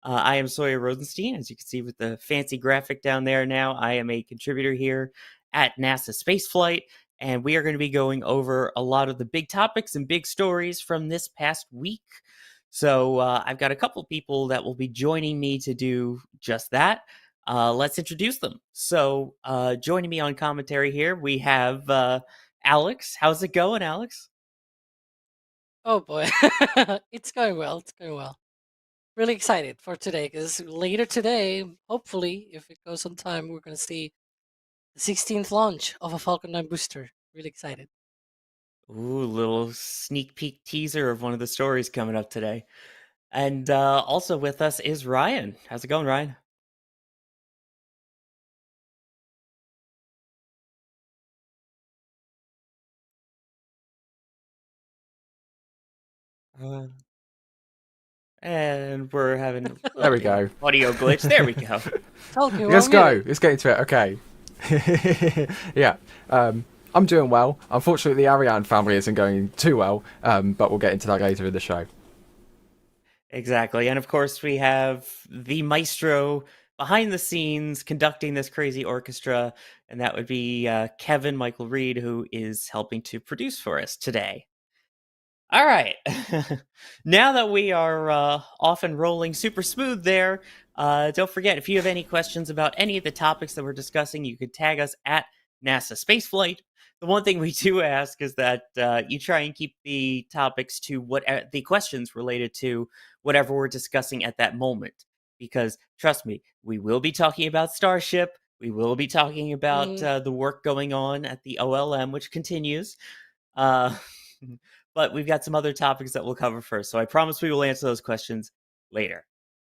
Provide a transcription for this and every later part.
I am Sawyer Rosenstein, as you can see with the fancy graphic down there now. I am a contributor here at NASASpaceflight, and we are going to be going over a lot of the big topics and big stories from this past week. So I've got a couple people that will be joining me to do just that. Let's introduce them. So joining me on commentary here, we have Alex. How's it going, Alex? Oh boy, it's going well. It's going well. Really excited for today because later today, hopefully, if it goes on time, we're going to see the 16th launch of a Falcon 9 booster. Really excited. Ooh, little sneak peek teaser of one of the stories coming up today. And also with us is Ryan. How's it going, Ryan? Uh, and we're having a There little we go. audio glitch. There we go. Talking Let's while go. muted. Let's get into it. Okay. Yeah. I'm doing well. Unfortunately, the Ariane family isn't going too well, but we'll get into that later in the show. Exactly. And of course, we have the maestro behind the scenes conducting this crazy orchestra, and that would be Kevin Michael Reed, who is helping to produce for us today. All right. Now that we are off and rolling super smooth there, don't forget if you have any questions about any of the topics that we're discussing, you could tag us at NASA Spaceflight. The one thing we do ask is that you try and keep the topics to what the questions related to whatever we're discussing at that moment. Because trust me, we will be talking about Starship. We will be talking about Mhm. the work going on at the OLM, which continues. Uh, but we've got some other topics that we'll cover first. So I promise we will answer those questions later.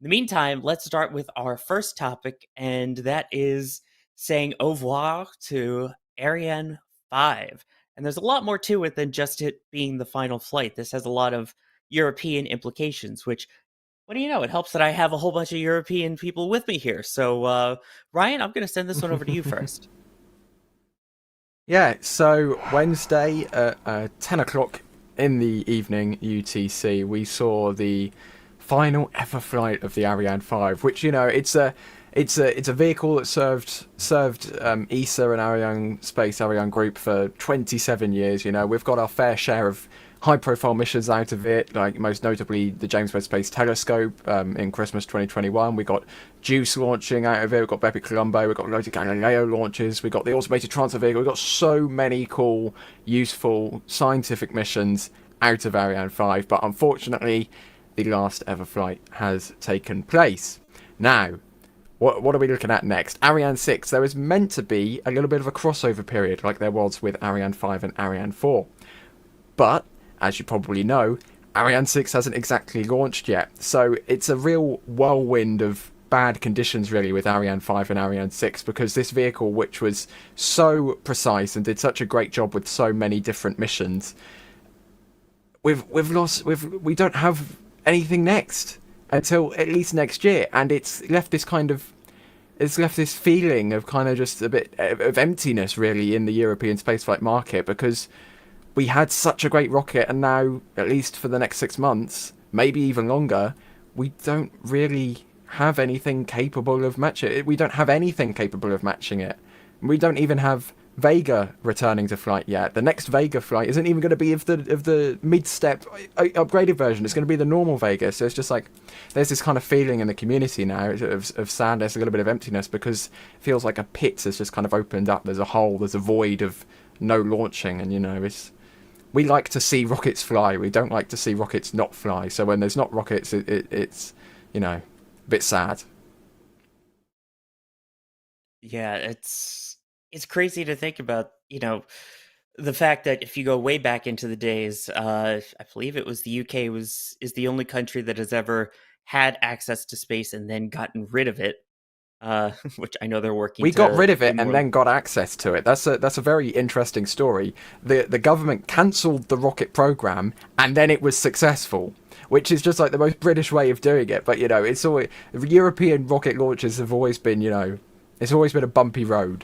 In the meantime, let's start with our first topic, and that is saying au revoir to Ariane 5. And there's a lot more to it than just it being the final flight. This has a lot of European implications, which, what do you know? It helps that I have a whole bunch of European people with me here. So, Ryan, I'm going to send this one over to you first. Yeah. So Wednesday at 10 o'clock in the evening UTC, we saw the final ever flight of the Ariane 5, which it's a vehicle that served ESA and Ariane Group for 27 years. We've got our fair share of high profile missions out of it, like most notably the James Webb Space Telescope in Christmas 2021. We got JUICE launching out of it, we've got Bepi Colombo, we've got loads of Galileo launches, we've got the automated transfer vehicle, we've got so many cool, useful scientific missions out of Ariane 5, but unfortunately the last ever flight has taken place. Now, what are we looking at next? Ariane 6, there is meant to be a little bit of a crossover period like there was with Ariane 5 and Ariane 4. But, as you probably know, Ariane 6 hasn't exactly launched yet. So it's a real whirlwind of bad conditions really with Ariane 5 and Ariane 6, because this vehicle, which was so precise and did such a great job with so many different missions, we don't have anything next until at least next year, and it's left this feeling of kind of just a bit of emptiness really in the European spaceflight market, because we had such a great rocket, and now, at least for the next 6 months, maybe even longer, we don't really have anything capable of matching it. We don't have anything capable of matching it. We don't even have Vega returning to flight yet. The next Vega flight isn't even going to be of the mid-step upgraded version. It's going to be the normal Vega. So it's just like there's this kind of feeling in the community now of sadness, a little bit of emptiness, because it feels like a pit has just kind of opened up. There's a hole, there's a void of no launching, and we like to see rockets fly. We don't like to see rockets not fly. So when there's not rockets, it's a bit sad. Yeah, it's crazy to think about, the fact that if you go way back into the days, I believe it was the UK is the only country that has ever had access to space and then gotten rid of it. Which I know they're working We got to rid of do it and more. then got access to it. That's a very interesting story. The government cancelled the rocket program and then it was successful, which is just like the most British way of doing it. But it's always European rocket launches have always been it's always been a bumpy road.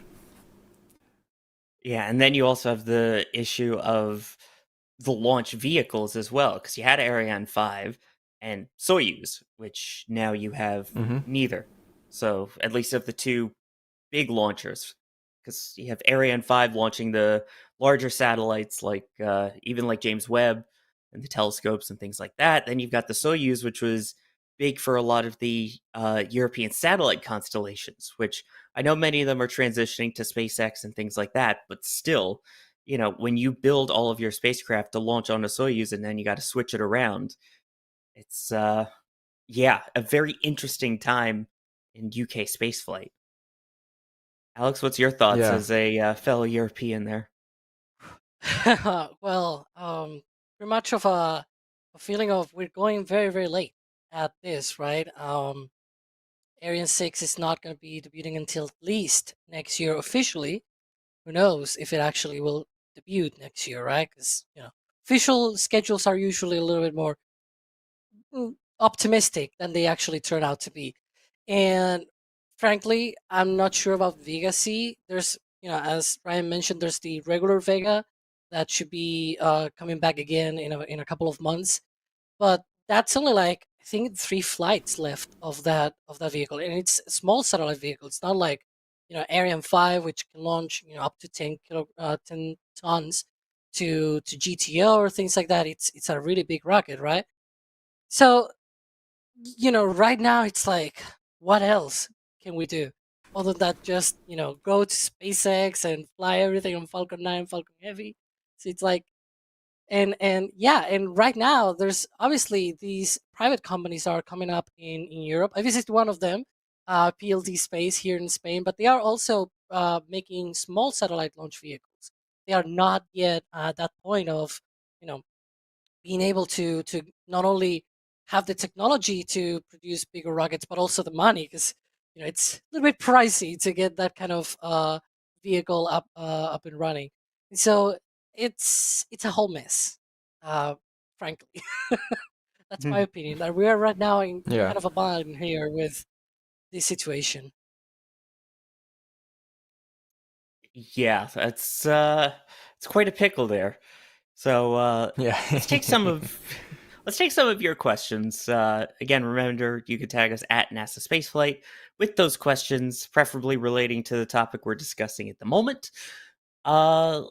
Yeah, and then you also have the issue of the launch vehicles as well, because you had Ariane 5, and Soyuz, which now you have neither. So at least of the two big launchers, because you have Ariane 5 launching the larger satellites like even like James Webb and the telescopes and things like that. Then you've got the Soyuz, which was big for a lot of the European satellite constellations, which I know many of them are transitioning to SpaceX and things like that, but still, when you build all of your spacecraft to launch on a Soyuz and then you got to switch it around, it's yeah, a very interesting time in UK spaceflight. Alex, what's your thoughts Yeah. as a fellow European there? Well, pretty much of a feeling of we're going very, very late at this, right? Ariane 6 is not going to be debuting until at least next year officially. Who knows if it actually will debut next year, right? Because, official schedules are usually a little bit more optimistic than they actually turn out to be. And frankly, I'm not sure about Vega C. There's, as Ryan mentioned, there's the regular Vega that should be coming back again in a couple of months. But that's only like I think 3 flights left of that vehicle, and it's a small satellite vehicle. It's not like Ariane 5, which can launch up to 10 tons to GTO or things like that. It's a really big rocket, right? So right now it's like, what else can we do other than just go to SpaceX and fly everything on Falcon 9, Falcon Heavy? So it's like, and yeah, and right now there's obviously these private companies are coming up in Europe. I visited one of them, PLD Space here in Spain, but they are also making small satellite launch vehicles. They are not yet at that point of you know being able to not only have the technology to produce bigger rockets, but also the money, because it's a little bit pricey to get that kind of vehicle up and running. And so it's a whole mess, uh, frankly. That's my opinion. That we are right now in Yeah. kind of a bind here with this situation. Yeah, it's quite a pickle there. So Yeah. let's take some of your questions. Again, remember you could tag us at NASASpaceflight with those questions, preferably relating to the topic we're discussing at the moment. Uh,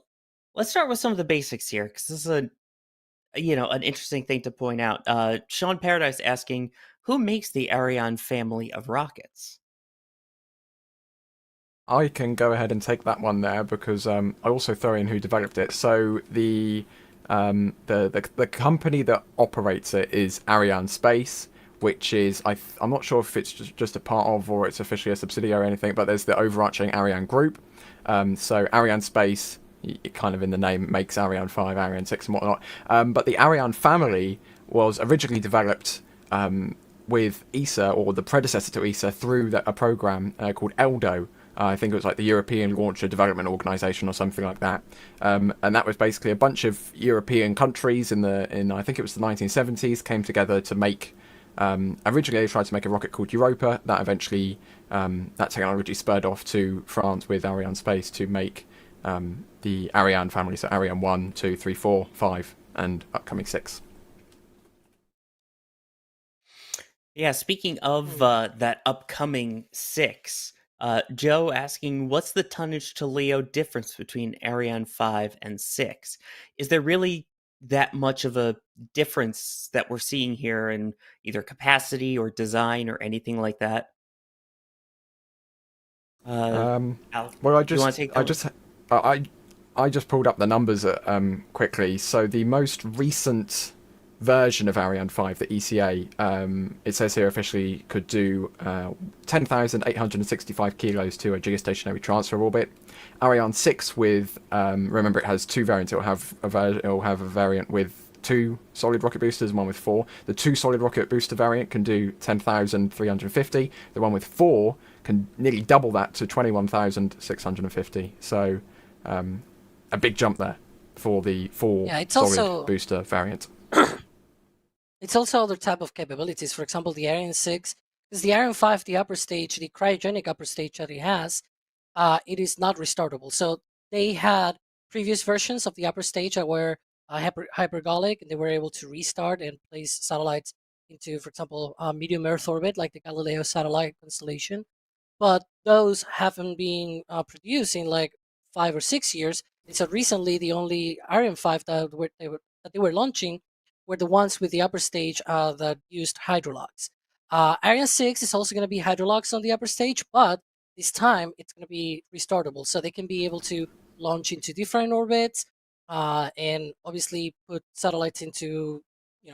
let's start with some of the basics here, because this is an interesting thing to point out. Sean Paradise asking, who makes the Ariane family of rockets? I can go ahead and take that one there because I also throw in who developed it. So the company that operates it is Arianespace, which is I'm not sure if it's just a part of or it's officially a subsidiary or anything, but there's the overarching Ariane group. So Arianespace, kind of in the name, makes Ariane 5, Ariane 6 and whatnot. But the Ariane family was originally developed with ESA, or the predecessor to ESA, through a program called ELDO. I think it was like the European Launcher Development Organization or something like that, and that was basically a bunch of European countries in I think it was the 1970s came together to make. Originally, they tried to make a rocket called Europa. That eventually, that technology spurred off to France with Arianespace to make the Ariane family, so Ariane 1, 2, 3, 4, 5, and upcoming 6. Yeah, speaking of that upcoming 6, Joe asking, what's the tonnage to LEO difference between Ariane 5 and 6? Is there really that much of a difference that we're seeing here in either capacity or design or anything like that? Alex, Well, do you want to take that one? I just pulled up the numbers quickly. So the most recent version of Ariane 5, the ECA, it says here officially could do 10,865 kilos to a geostationary transfer orbit. Ariane 6 with, remember it has two variants. It'll have a variant with 2 solid rocket boosters and one with 4. The 2 solid rocket booster variant can do 10,350. The one with 4 can nearly double that to 21,650. So a big jump there for the 4 It's solid also booster variant. It's also other type of capabilities. For example, the Ariane 6, because the Ariane 5, the upper stage, the cryogenic upper stage that it has, it is not restartable. So they had previous versions of the upper stage that were hypergolic, and they were able to restart and place satellites into, for example, medium Earth orbit, like the Galileo satellite constellation. But those haven't been produced in like 5 or 6 years. And so recently, the only Ariane 5 that they were launching were the ones with the upper stage that used hydrolox. Ariane 6 is also going to be hydrolox on the upper stage, but this time it's going to be restartable. So they can be able to launch into different orbits and obviously put satellites into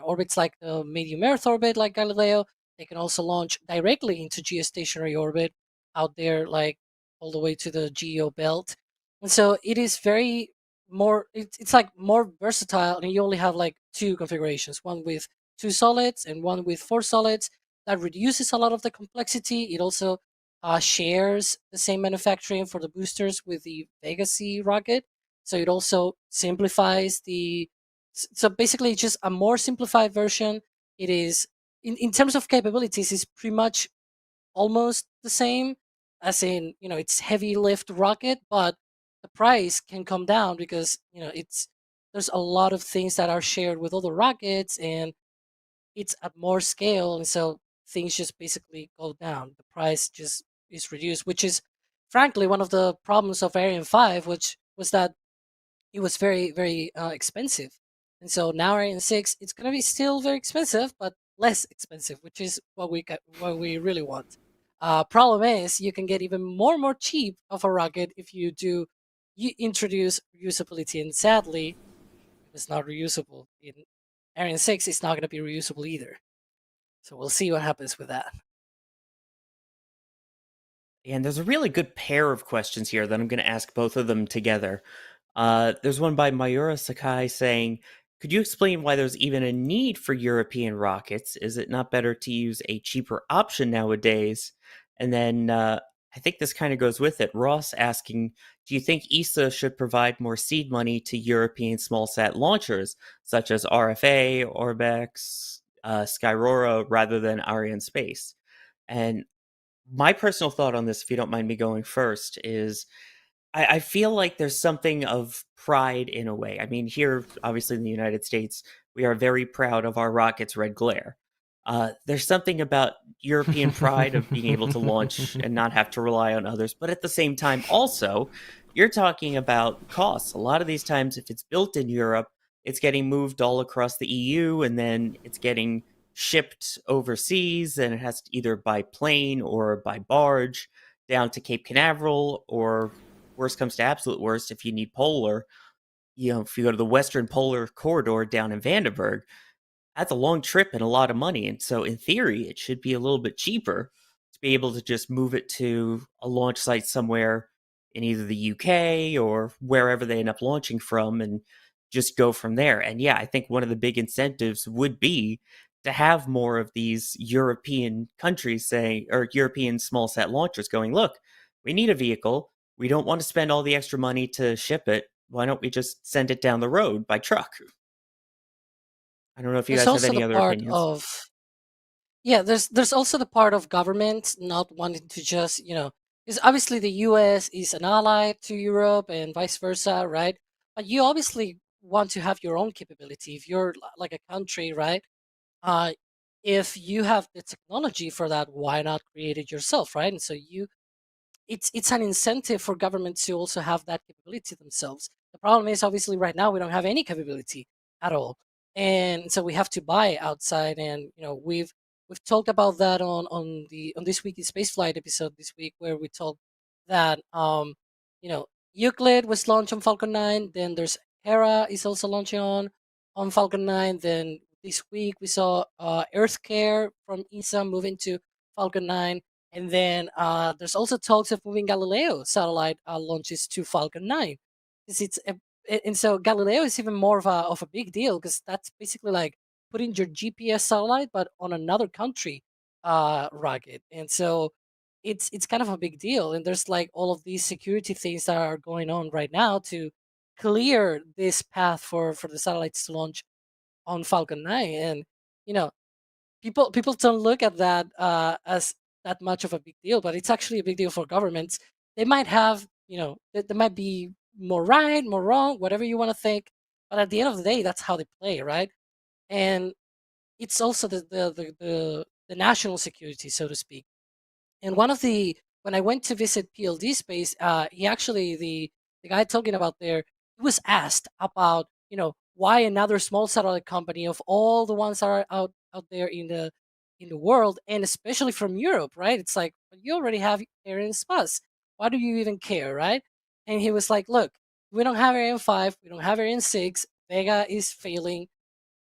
orbits like the medium Earth orbit, like Galileo. They can also launch directly into geostationary orbit out there, like all the way to the geo belt. And so it is very more. It's like more versatile, and you only have like two configurations: one with two solids and one with four solids. That reduces a lot of the complexity. It also shares the same manufacturing for the boosters with the Vega C rocket, so it also simplifies the. So basically, it's just a more simplified version. It is in terms of capabilities, is pretty much almost the same, as in it's heavy lift rocket, but the price can come down because it's there's a lot of things that are shared with other rockets, and it's at more scale, and so things just basically go down. The price just is reduced, which is frankly one of the problems of Ariane 5, which was that it was very very expensive. And so now Ariane 6, it's going to be still very expensive, but less expensive, which is what we really want. Problem is, you can get even more cheap of a rocket if you introduce reusability, and sadly it's not reusable in Ariane 6. It's not going to be reusable either, so we'll see what happens with that. And there's a really good pair of questions here that I'm going to ask both of them together. There's one by Mayura Sakai saying, could you explain why there's even a need for European rockets? Is it not better to use a cheaper option nowadays? And then I think this kind of goes with it. Ross asking, do you think ESA should provide more seed money to European small sat launchers, such as RFA, Orbex, Skyrora, rather than Arianespace? And my personal thought on this, if you don't mind me going first, is I feel like there's something of pride in a way. I mean, here, obviously in the United States, we are very proud of our rocket's red glare. There's something about European pride of being able to launch and not have to rely on others. But at the same time, also, you're talking about costs. A lot of these times, if it's built in Europe, it's getting moved all across the EU, and then it's getting shipped overseas, and it has to either by plane or by barge down to Cape Canaveral, or worst comes to absolute worst, if you need polar, if you go to the Western Polar Corridor down in Vandenberg, that's a long trip and a lot of money. And so, in theory, it should be a little bit cheaper to be able to just move it to a launch site somewhere in either the UK or wherever they end up launching from, and just go from there. And yeah, I think one of the big incentives would be to have more of these European countries saying, or European small sat launchers going, look, we need a vehicle. We don't want to spend all the extra money to ship it. Why don't we just send it down the road by truck? I don't know if you There's guys have also any the other part opinions. of Yeah, there's also the part of government not wanting to just, because obviously the US is an ally to Europe and vice versa, right? But you obviously want to have your own capability. If you're like a country, right? Uh, if you have the technology for that, why not create it yourself, right? And so it's an incentive for governments to also have that capability themselves. The problem is, obviously, right now we don't have any capability at all, and so we have to buy outside. And we've talked about that on this week in spaceflight episode this week, where we talked that Euclid was launched on Falcon 9. Then there's Hera is also launching on Falcon 9. Then this week we saw Earth Care from ESA moving to Falcon 9. And then there's also talks of moving Galileo satellite launches to Falcon 9. 'Cause and so Galileo is even more of a big deal, because that's basically like putting your GPS satellite but on another country rocket. And so it's kind of a big deal. And there's like all of these security things that are going on right now to clear this path for the satellites to launch on Falcon 9. And you know people don't look at that as that much of a big deal, but it's actually a big deal for governments. They might have, they might be more right, more wrong, whatever you want to think, but at the end of the day, that's how they play, right? And it's also the national security, so to speak. And one of the when I went to visit PLD space, he actually the guy talking about there, he was asked about why another small satellite company of all the ones that are out there in the world, and especially from Europe, right? It's like, "But you already have Arianespace. Why do you even care, right?" And he was like, "Look, we don't have Ariane 5, we don't have Ariane 6. Vega is failing.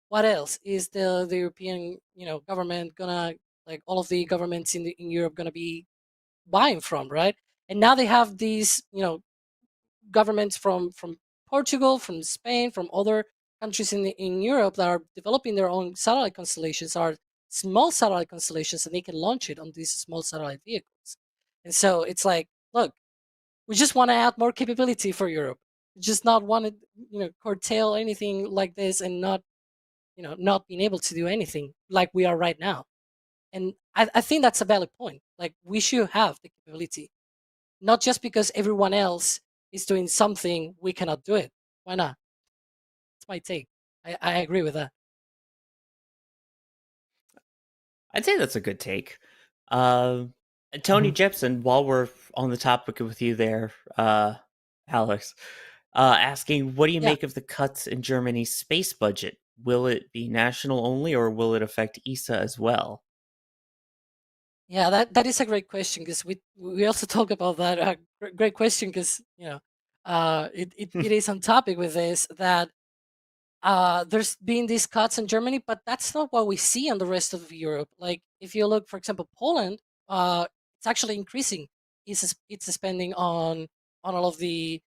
What else is the European government gonna, like, all of the governments in Europe gonna be buying from, right?" And now they have these governments from Portugal, from Spain, from other countries in Europe that are developing their own satellite constellations, are small satellite constellations, and they can launch it on these small satellite vehicles. And so it's like, look, we just want to add more capability for Europe. We just not want to curtail anything like this, and not being able to do anything like we are right now. And I think that's a valid point. Like, we should have the capability, not just because everyone else is doing something, we cannot do it. Why not? It's my take. I agree with that. I'd say that's a good take. Uh, Tony Mhm. Jepson, while we're on the topic with you there, Alex, asking, what do you Yeah, make of the cuts in Germany's space budget? Will it be national only, or will it affect ESA as well? yeah. That is a great question, because we also talk about that. Great question, because it is on topic with this, that there's been these cuts in Germany, but that's not what we see on the rest of Europe. Like, if you look, for example, Poland, it's actually increasing. It's spending on all of the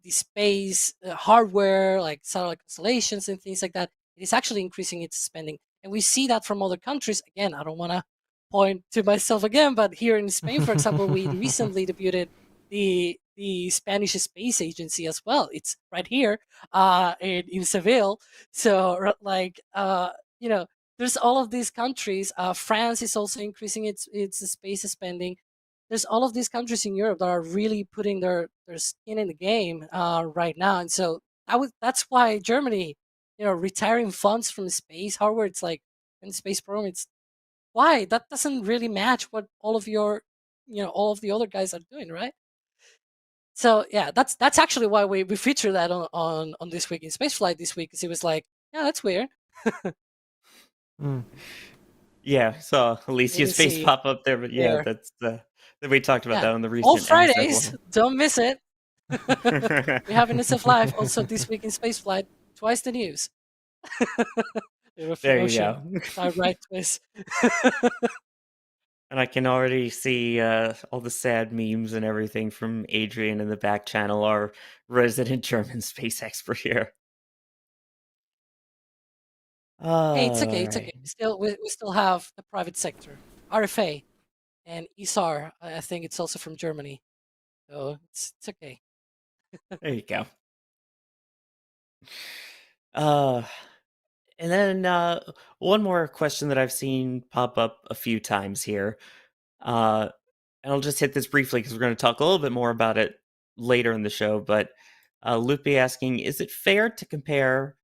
space hardware, like satellite constellations and things like that. It is actually increasing its spending, and we see that from other countries. Again, I don't want to point to myself again, but here in Spain, for example, we recently debuted the Spanish Space Agency as well. It's right here in Seville. So like there's all of these countries. France is also increasing its space spending. There's all of these countries in Europe that are really putting their skin in the game right now, and so that's why Germany, retiring funds from space hardware. It's like, in the space program. It's why that doesn't really match what all of the other guys are doing, right? So yeah, that's actually why we feature that on this week in spaceflight this week, because it was like, yeah, that's weird. Mm. Yeah, saw You can Alicia's face see pop up there, but yeah, there, that's that we talked about yeah, that on the all recent NSF Fridays, one. don't miss it. We have NSF Live also this week in spaceflight, twice the news. Little There you promotion, go. side right twist. And I can already see all the sad memes and everything from Adrian in the back channel, our resident German space expert here. Hey, it's All okay, it's okay. right. We still have the private sector, RFA and ESAR. I think it's also from Germany, so it's okay. There you go. Uh, and then one more question that I've seen pop up a few times here. Uh, and I'll just hit this briefly because we're going to talk a little bit more about it later in the show. But Lupe asking, is it fair to compare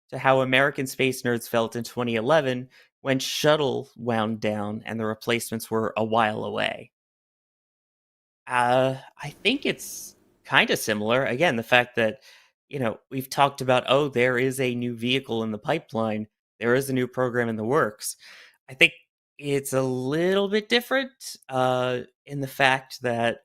to how American space nerds felt in 2011 when Shuttle wound down and the replacements were a while away? I think it's kind of similar. Again, the fact that, we've talked about, oh, there is a new vehicle in the pipeline, there is a new program in the works. I think it's a little bit different in the fact that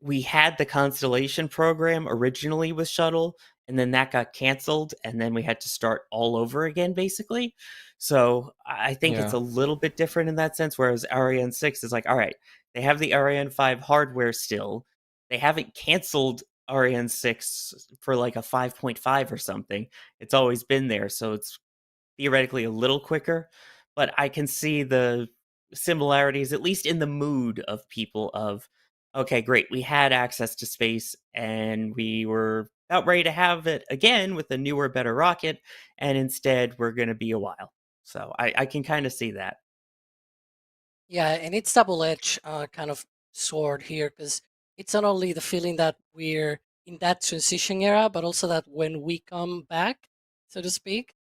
we had the Constellation program originally with Shuttle, and then that got canceled, and then we had to start all over again, basically. So I think it's Yeah. a little bit different in that sense. Whereas Ariane 6 is like, all right, they have the Ariane 5 hardware still. They haven't canceled Ariane 6 for like a 5.5 or something. It's always been there. So it's theoretically a little quicker, but I can see the similarities, at least in the mood of people of, okay, great, we had access to space and we were about ready to have it again with a newer, better rocket, and instead we're going to be a while. So I can kind of see that. Yeah, and it's double-edged kind of sword here, because it's not only the feeling that we're in that transition era, but also that when we come back, so to speak,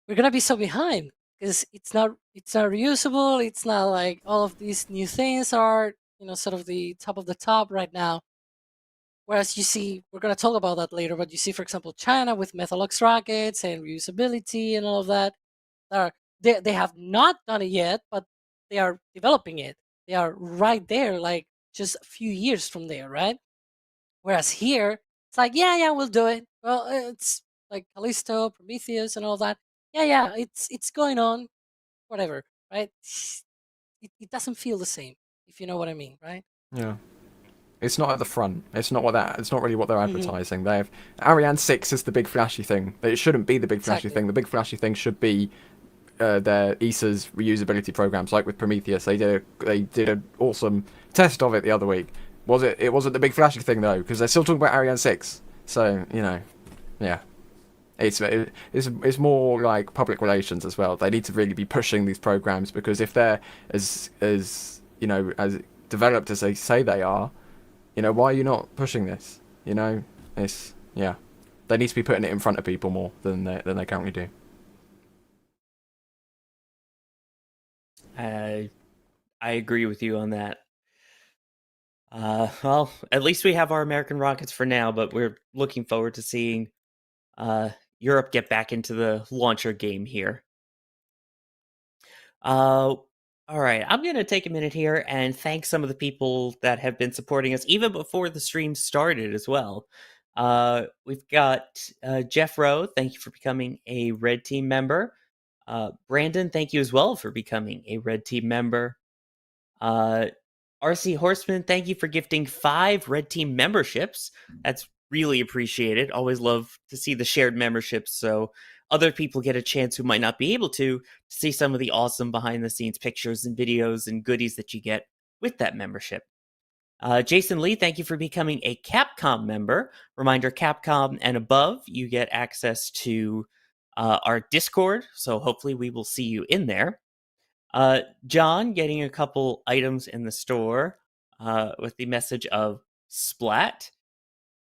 we're gonna be so behind because it's not reusable. It's not like all of these new things are sort of the top right now. Whereas you see, we're gonna talk about that later, but you see, for example, China with Methalux rockets and reusability and all of that. They have not done it yet, but they are developing it. They are right there, like just a few years from there, right? Whereas here, it's like, yeah, we'll do it. Well, it's like Callisto, Prometheus, and all that. Yeah, it's going on, whatever, right? It doesn't feel the same, if you know what I mean, right? Yeah. It's not at the front. It's not what that. It's not really what they're Hmm. advertising. They have Ariane 6 is the big flashy thing. It shouldn't be the big flashy Exactly. thing. The big flashy thing should be their ESA's reusability programs, like with Prometheus. They did an awesome test of it the other week. Was it? It wasn't the big flashy thing though, because they're still talking about Ariane 6. So yeah. It's more like public relations as well. They need to really be pushing these programs, because if they're as developed as they say they are, why are you not pushing this? It's yeah. They need to be putting it in front of people more than they currently do. I agree with you on that. Well, at least we have our American rockets for now, but we're looking forward to seeing Europe get back into the launcher game here. All right, I'm going to take a minute here and thank some of the people that have been supporting us even before the stream started as well. We've got Jeff Rowe, thank you for becoming a Red Team member. Brandon, thank you as well for becoming a Red Team member. RC Horseman, thank you for gifting 5 Red Team memberships. That's really appreciated. Always love to see the shared memberships so other people get a chance who might not be able to see some of the awesome behind the scenes pictures and videos and goodies that you get with that membership. Jason Lee, thank you for becoming a Capcom member. Reminder, Capcom and above, you get access to our Discord, so hopefully we will see you in there. John getting a couple items in the store with the message of splat.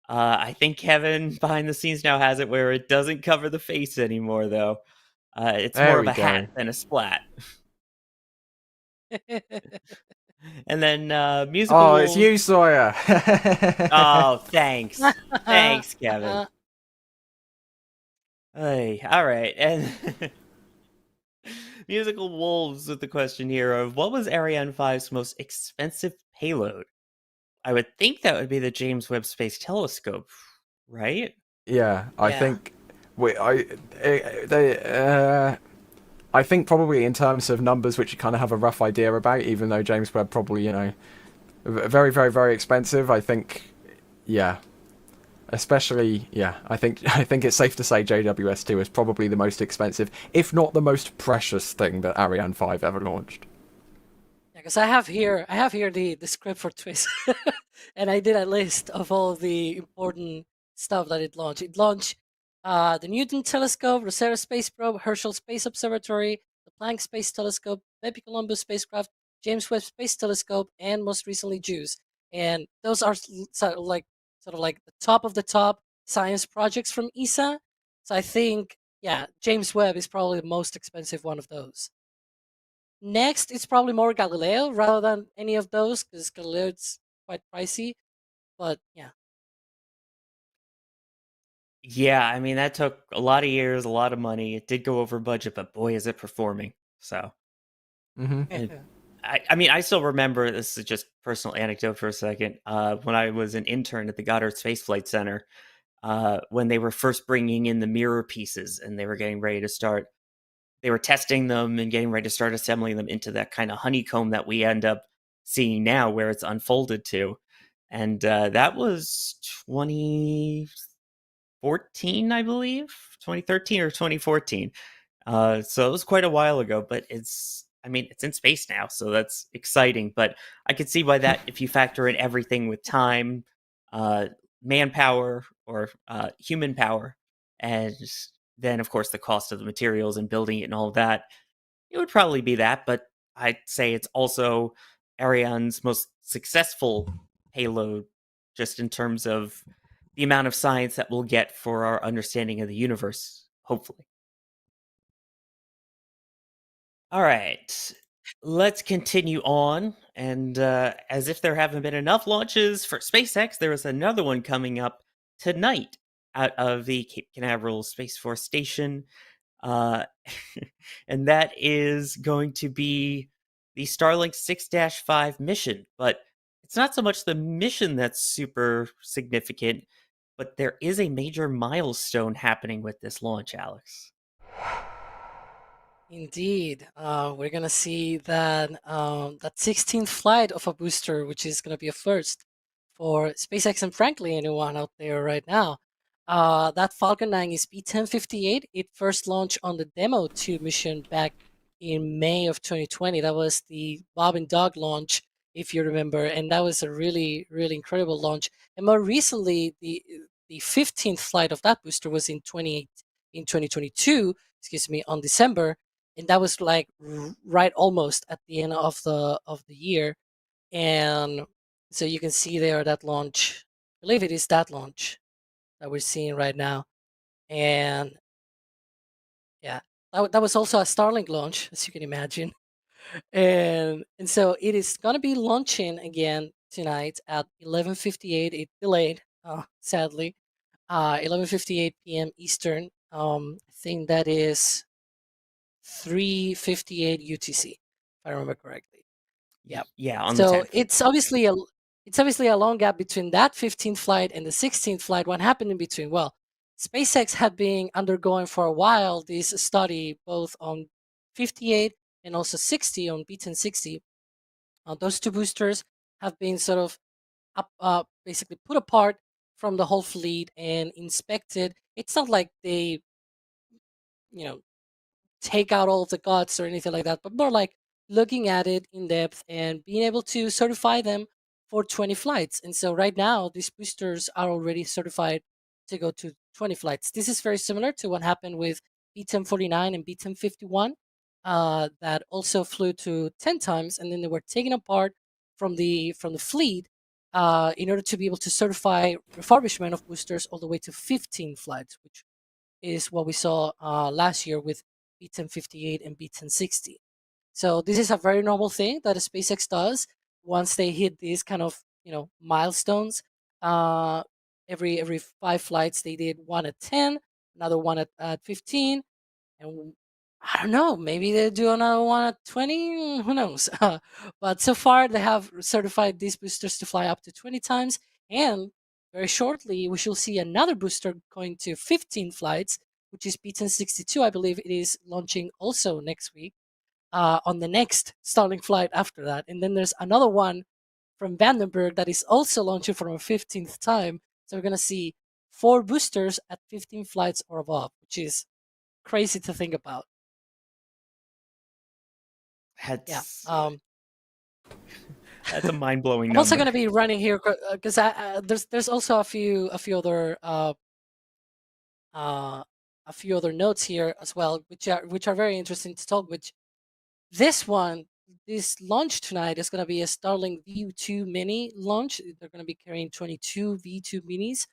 I think Kevin behind the scenes now has it where it doesn't cover the face anymore, though. It's There more of we a hat go. than a splat. And then Oh, it's musical. you, Sawyer. Oh, thanks. Thanks, Kevin. Hey, all right. And musical wolves with the question here of what was Ariane 5's most expensive payload? I would think that would be the James Webb Space Telescope, right? Yeah, I Yeah. think I think probably in terms of numbers, which you kind of have a rough idea about, even though James Webb probably very very very expensive. I think yeah, especially yeah. I think it's safe to say JWS2 is probably the most expensive, if not the most precious thing that Ariane 5 ever launched. Yeah, because I have here the script for Twist, and I did a list of all the important stuff that it launched. It launched the Newton Telescope, Rosetta Space Probe, Herschel Space Observatory, the Planck Space Telescope, Bepi Columbus spacecraft, James Webb Space Telescope, and most recently JUICE. And those are sort of like the top of the top science projects from ESA. So I think yeah, James Webb is probably the most expensive one of those. Next, it's probably more Galileo rather than any of those because Galileo is quite pricey. But yeah, Yeah, I mean that took a lot of years, a lot of money. It did go over budget, but boy, is it performing. So, Hmm. and I mean, I still remember. This is just personal anecdote for a second. When I was an intern at the Goddard Space Flight Center, when they were first bringing in the mirror pieces and they were getting ready to start, they were testing them and getting ready to start assembling them into that kind of honeycomb that we end up seeing now, where it's unfolded to. And that was 2014, I believe, 2013 or 2014. So it was quite a while ago, but I mean, it's in space now, so that's exciting. But I could see why that, if you factor in everything with time, uh, manpower, or human power, and then, of course, the cost of the materials and building it and all of that, it would probably be that. But I'd say it's also Ariane's most successful payload, just in terms of the amount of science that we'll get for our understanding of the universe, hopefully. All right, let's continue on. And as if there haven't been enough launches for SpaceX, there is another one coming up tonight out of the Cape Canaveral Space Force Station. Uh, and that is going to be the Starlink 6-5 mission. But it's not so much the mission that's super significant, but there is a major milestone happening with this launch, Alex. Indeed, we're gonna see that that 16th flight of a booster, which is gonna be a first for SpaceX and frankly anyone out there right now. That Falcon 9 is B1058. It first launched on the Demo 2 mission back in May of 2020. That was the Bob and Doug launch, if you remember, and that was a really, really incredible launch. And more recently, the 15th flight of that booster was in 2022, excuse me, on December, and that was like right almost at the end of the year. And so you can see there that launch. I believe it is that launch that we're seeing right now. And yeah, that was also a Starlink launch, as you can imagine. And so it is going to be launching again tonight at 11:58. It delayed, sadly, 11:58 p.m. Eastern. I think that is 3:58 UTC, if I remember correctly. Yeah. Yeah, on the So 10th. it's obviously a long gap between that 15th flight and the 16th flight. What happened in between? Well, SpaceX had been undergoing for a while this study both on 58 and also 60 on B1060. Those two boosters have been sort of basically put apart from the whole fleet and inspected. It's not like they, you know, take out all of the guts or anything like that, but more like looking at it in depth and being able to certify them for 20 flights. And so right now, these boosters are already certified to go to 20 flights. This is very similar to what happened with B1049 and B1051 that also flew to 10 times, and then they were taken apart from the fleet in order to be able to certify refurbishment of boosters all the way to 15 flights, which is what we saw last year with B1058 and B1060. So this is a very normal thing that SpaceX does once they hit these kind of milestones. Uh, every 5 flights they did one at 10, another one at 15, and I don't know, maybe they do another one at 20. Who knows? But so far they have certified these boosters to fly up to 20 times, and very shortly we shall see another booster going to 15 flights, which is B1062. I believe it is launching also next week on the next Starlink flight after that. And then there's another one from Vandenberg that is also launching for a 15th time. So we're going to see 4 boosters at 15 flights or above, which is crazy to think about. Yeah. That's that's a mind-blowing I'm also number. going to be running here because there's also a few other notes here as well, which are very interesting to talk. Which this launch tonight is going to be a Starlink V2 Mini launch. They're going to be carrying 22 V2 Minis.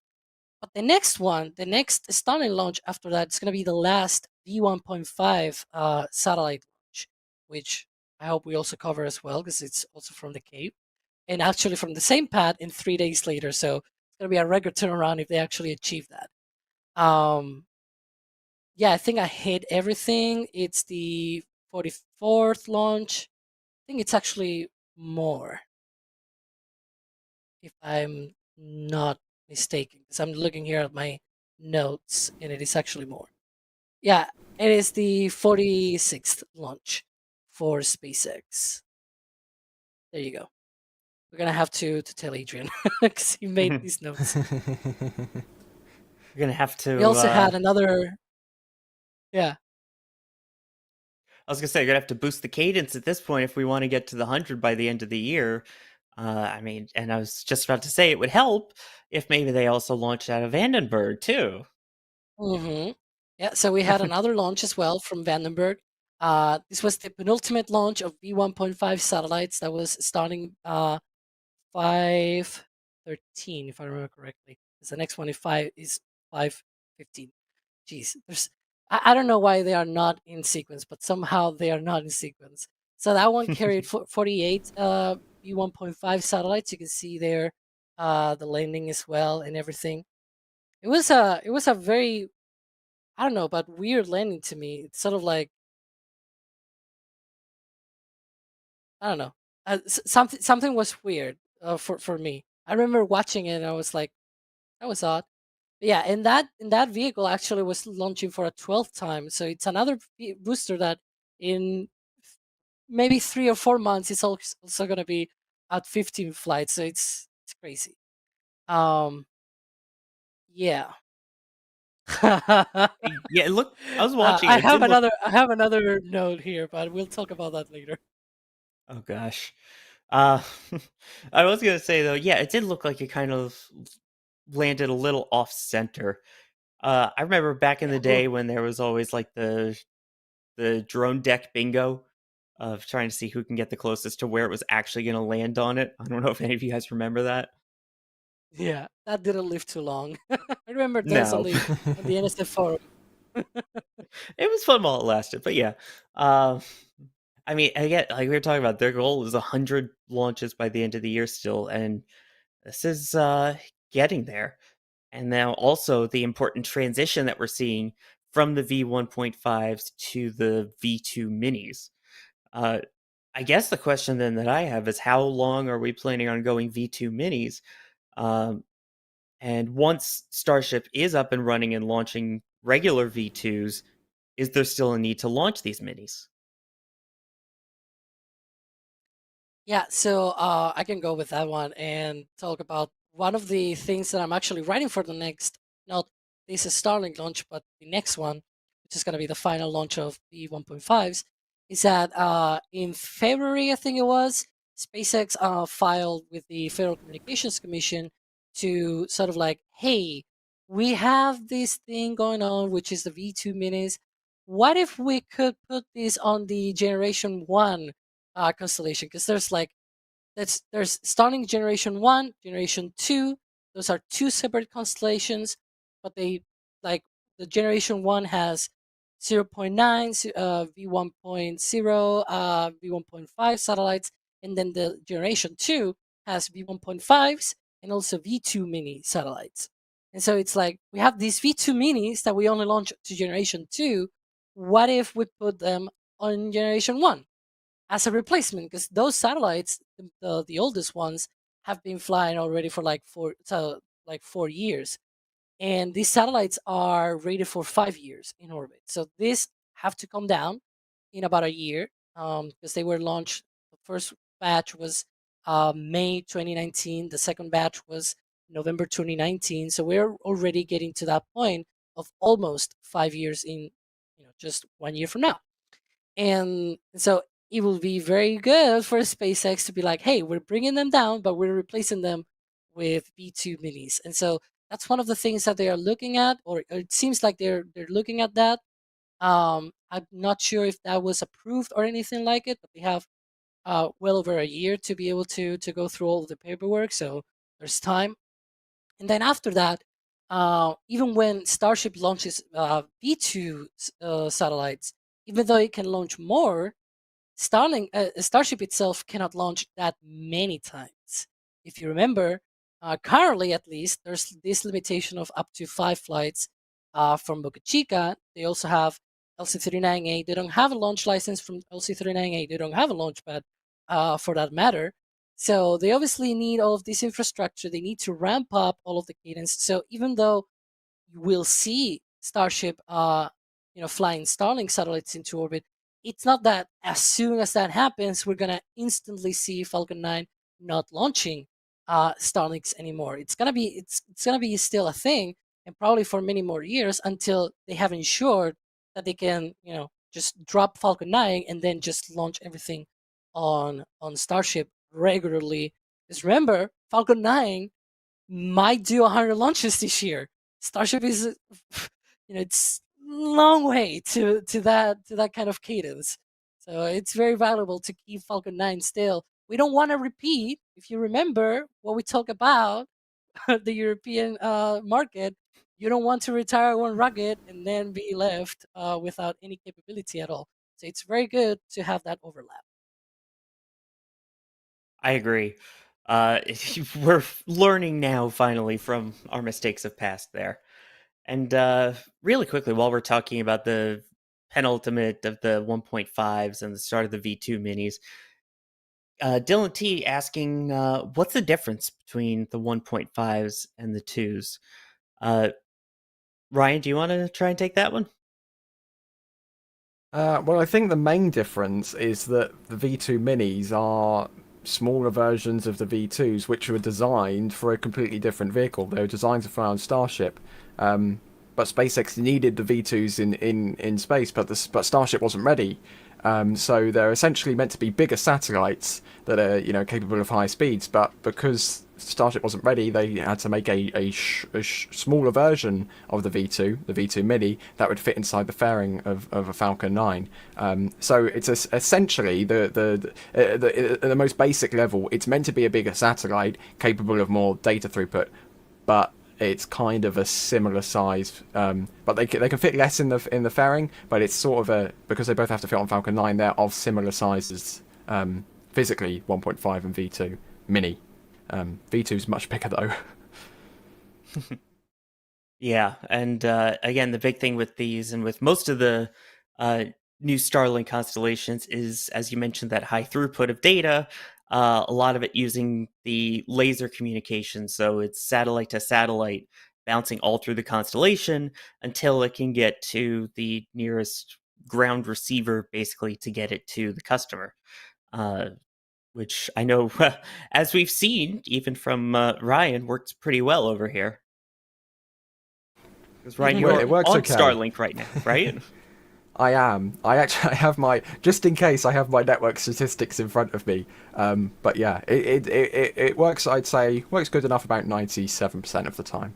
But the next one, the next Starlink launch after that, is going to be the last V1.5 satellite launch, which I hope we also cover as well because it's also from the Cape and actually from the same pad in 3 days later. So it's going to be a record turnaround if they actually achieve that. Yeah, I think I hit everything. It's the 44th launch. I think it's actually more, if I'm not mistaken, because I'm looking here at my notes and it is actually more. Yeah, it is the 46th launch for SpaceX. There you go. We're gonna have to tell Adrian because he made these notes. You're gonna have to. We also had another. Yeah. I was gonna say, you're gonna have to boost the cadence at this point if we want to get to the 100 by the end of the year. I mean, and I was just about to say it would help if maybe they also launched out of Vandenberg too. Mm-hmm. Yeah. So we had another launch as well from Vandenberg. This was the penultimate launch of V1.5 satellites that was starting 5:13, if I remember correctly. Because the next one is 5:15. Jeez, there's I don't know why they are not in sequence, but somehow they are not in sequence. So that one carried 48 V1.5 satellites. You can see there the landing as well and everything. It was a very, I don't know, but weird landing to me. It's sort of like, I don't know. Something was weird for me. I remember watching it and I was like, that was odd. But yeah, and that vehicle actually was launching for a 12th time. So it's another booster that in maybe 3 or 4 months it's also gonna be at 15 flights. So it's crazy. Um, yeah. Yeah, look, I was watching. I It have did look. another note here, but we'll talk about that later. Oh gosh. Uh, I was gonna say though, yeah, it did look like it kind of landed a little off center. I remember back in Yeah. the day when there was always like the drone deck bingo of trying to see who can get the closest to where it was actually going to land on it. I don't know if any of you guys remember that. Yeah, that didn't live too long. I remember those on No, the NSF forum. it was fun while it lasted, but yeah. Uh, I mean, again, like we were talking about, their goal is 100 launches by the end of the year still, and this is getting there. And now also the important transition that we're seeing from the V1.5s to the V2 minis. Uh, I guess the question then that I have is how long are we planning on going V2 minis? Um, and once Starship is up and running and launching regular V2s, is there still a need to launch these minis? Yeah, so I can go with that one and talk about one of the things that I'm actually writing for the next, not this is Starlink launch, but the next one, which is going to be the final launch of the 1.5s, is that in February, I think it was, SpaceX filed with the Federal Communications Commission to sort of like, hey, we have this thing going on, which is the V2 minis. What if we could put this on the Generation 1 constellation? Because there's Starlink Generation 1, Generation 2. Those are two separate constellations, but they, like, the Generation 1 has zero point 0.9, V1.0, V1.5 satellites, and then the Generation 2 has V1.5s and also V2 mini satellites. And so it's like we have these V2 minis that we only launch to Generation 2. What if we put them on Generation 1? As a replacement, because those satellites, the oldest ones, have been flying already for like 4 years, and these satellites are rated for 5 years in orbit. So these have to come down in about a year, because they were launched. The first batch was May 2019. The second batch was November 2019. So we're already getting to that point of almost 5 years in, just 1 year from now. And so it will be very good for SpaceX to be like, hey, we're bringing them down, but we're replacing them with B2 minis. And so that's one of the things that they are looking at, or it seems like they're looking at that. I'm not sure if that was approved or anything like it, but they have well over a year to be able to go through all of the paperwork. So there's time. And then after that, even when Starship launches V2 satellites, even though it can launch more, Starship itself cannot launch that many times. If you remember, currently at least, there's this limitation of up to 5 flights from Boca Chica. They also have LC-39A. They don't have a launch license from LC-39A. They don't have a launch pad, for that matter. So they obviously need all of this infrastructure. They need to ramp up all of the cadence. So even though you will see Starship, flying Starlink satellites into orbit, it's not that as soon as that happens, we're gonna instantly see Falcon 9 not launching Starlinks anymore. It's gonna be still a thing, and probably for many more years until they have ensured that they can, just drop Falcon 9 and then just launch everything on Starship regularly. Because remember, Falcon 9 might do 100 launches this year. Starship is, it's long way to that kind of cadence. So it's very valuable to keep Falcon 9 still. We don't want to repeat, if you remember what we talked about, the European market. you don't want to retire one rocket and then be left without any capability at all. So it's very good to have that overlap. I agree. Uh, we're learning now finally from our mistakes of past there. And really quickly, while we're talking about the penultimate of the 1.5s and the start of the V2 minis, Dylan T asking, what's the difference between the 1.5s and the 2s? Ryan, do you want to try and take that one? Well, I think the main difference is that the V2 minis are smaller versions of the V2s, which were designed for a completely different vehicle. They were designed to fly on Starship, but SpaceX needed the V2s in space, but Starship wasn't ready. So they're essentially meant to be bigger satellites that are capable of high speeds, but because Starship wasn't ready, they had to make a smaller version of the V2, the V2 Mini, that would fit inside the fairing of a Falcon 9. So it's essentially the most basic level. It's meant to be a bigger satellite capable of more data throughput, but it's kind of a similar size, but they can fit less in the fairing. But it's sort of because they both have to fit on Falcon 9. They're of similar sizes, physically 1.5 and V2 Mini. V2 is much bigger though. Yeah, and again, the big thing with these and with most of the new Starlink constellations is, as you mentioned, that high throughput of data. A lot of it using the laser communication, so it's satellite to satellite, bouncing all through the constellation until it can get to the nearest ground receiver, basically, to get it to the customer. Which I know, as we've seen, even from Ryan, works pretty well over here. Because Ryan, you Well, are it works on okay. Starlink right now, right? I am. I have my, just in case, I have my network statistics in front of me. But yeah, it works. I'd say works good enough about 97% of the time.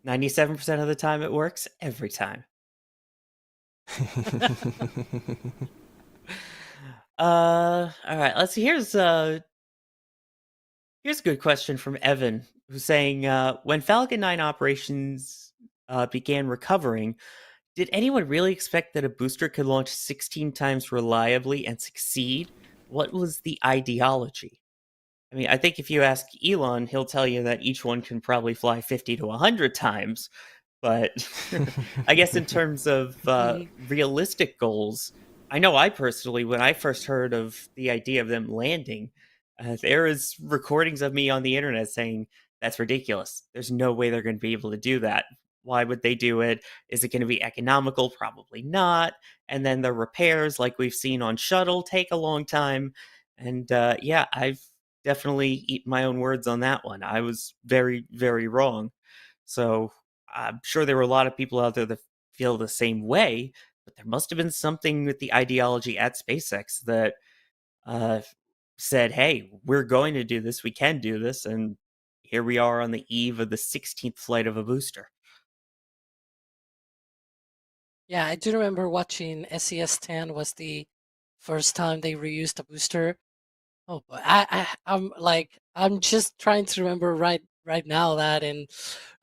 97% of the time it works, every time. All right. Let's see. Here's a good question from Evan, who's saying, when Falcon 9 operations began recovering, did anyone really expect that a booster could launch 16 times reliably and succeed? What was the ideology? I mean, I think if you ask Elon, he'll tell you that each one can probably fly 50 to 100 times. But I guess in terms of realistic goals, I know I personally, when I first heard of the idea of them landing, there is recordings of me on the internet saying that's ridiculous. There's no way they're going to be able to do that. Why would they do it? Is it going to be economical? Probably not. And then the repairs, like we've seen on Shuttle, take a long time. And yeah, I've definitely eaten my own words on that one. I was very, very wrong. So I'm sure there were a lot of people out there that feel the same way, but there must have been something with the ideology at SpaceX that uh, said, hey, we're going to do this, we can do this, and here we are on the eve of the 16th flight of a booster. Yeah, I do remember watching SES-10 was the first time they reused a booster. Oh, but I'm just trying to remember right now that, and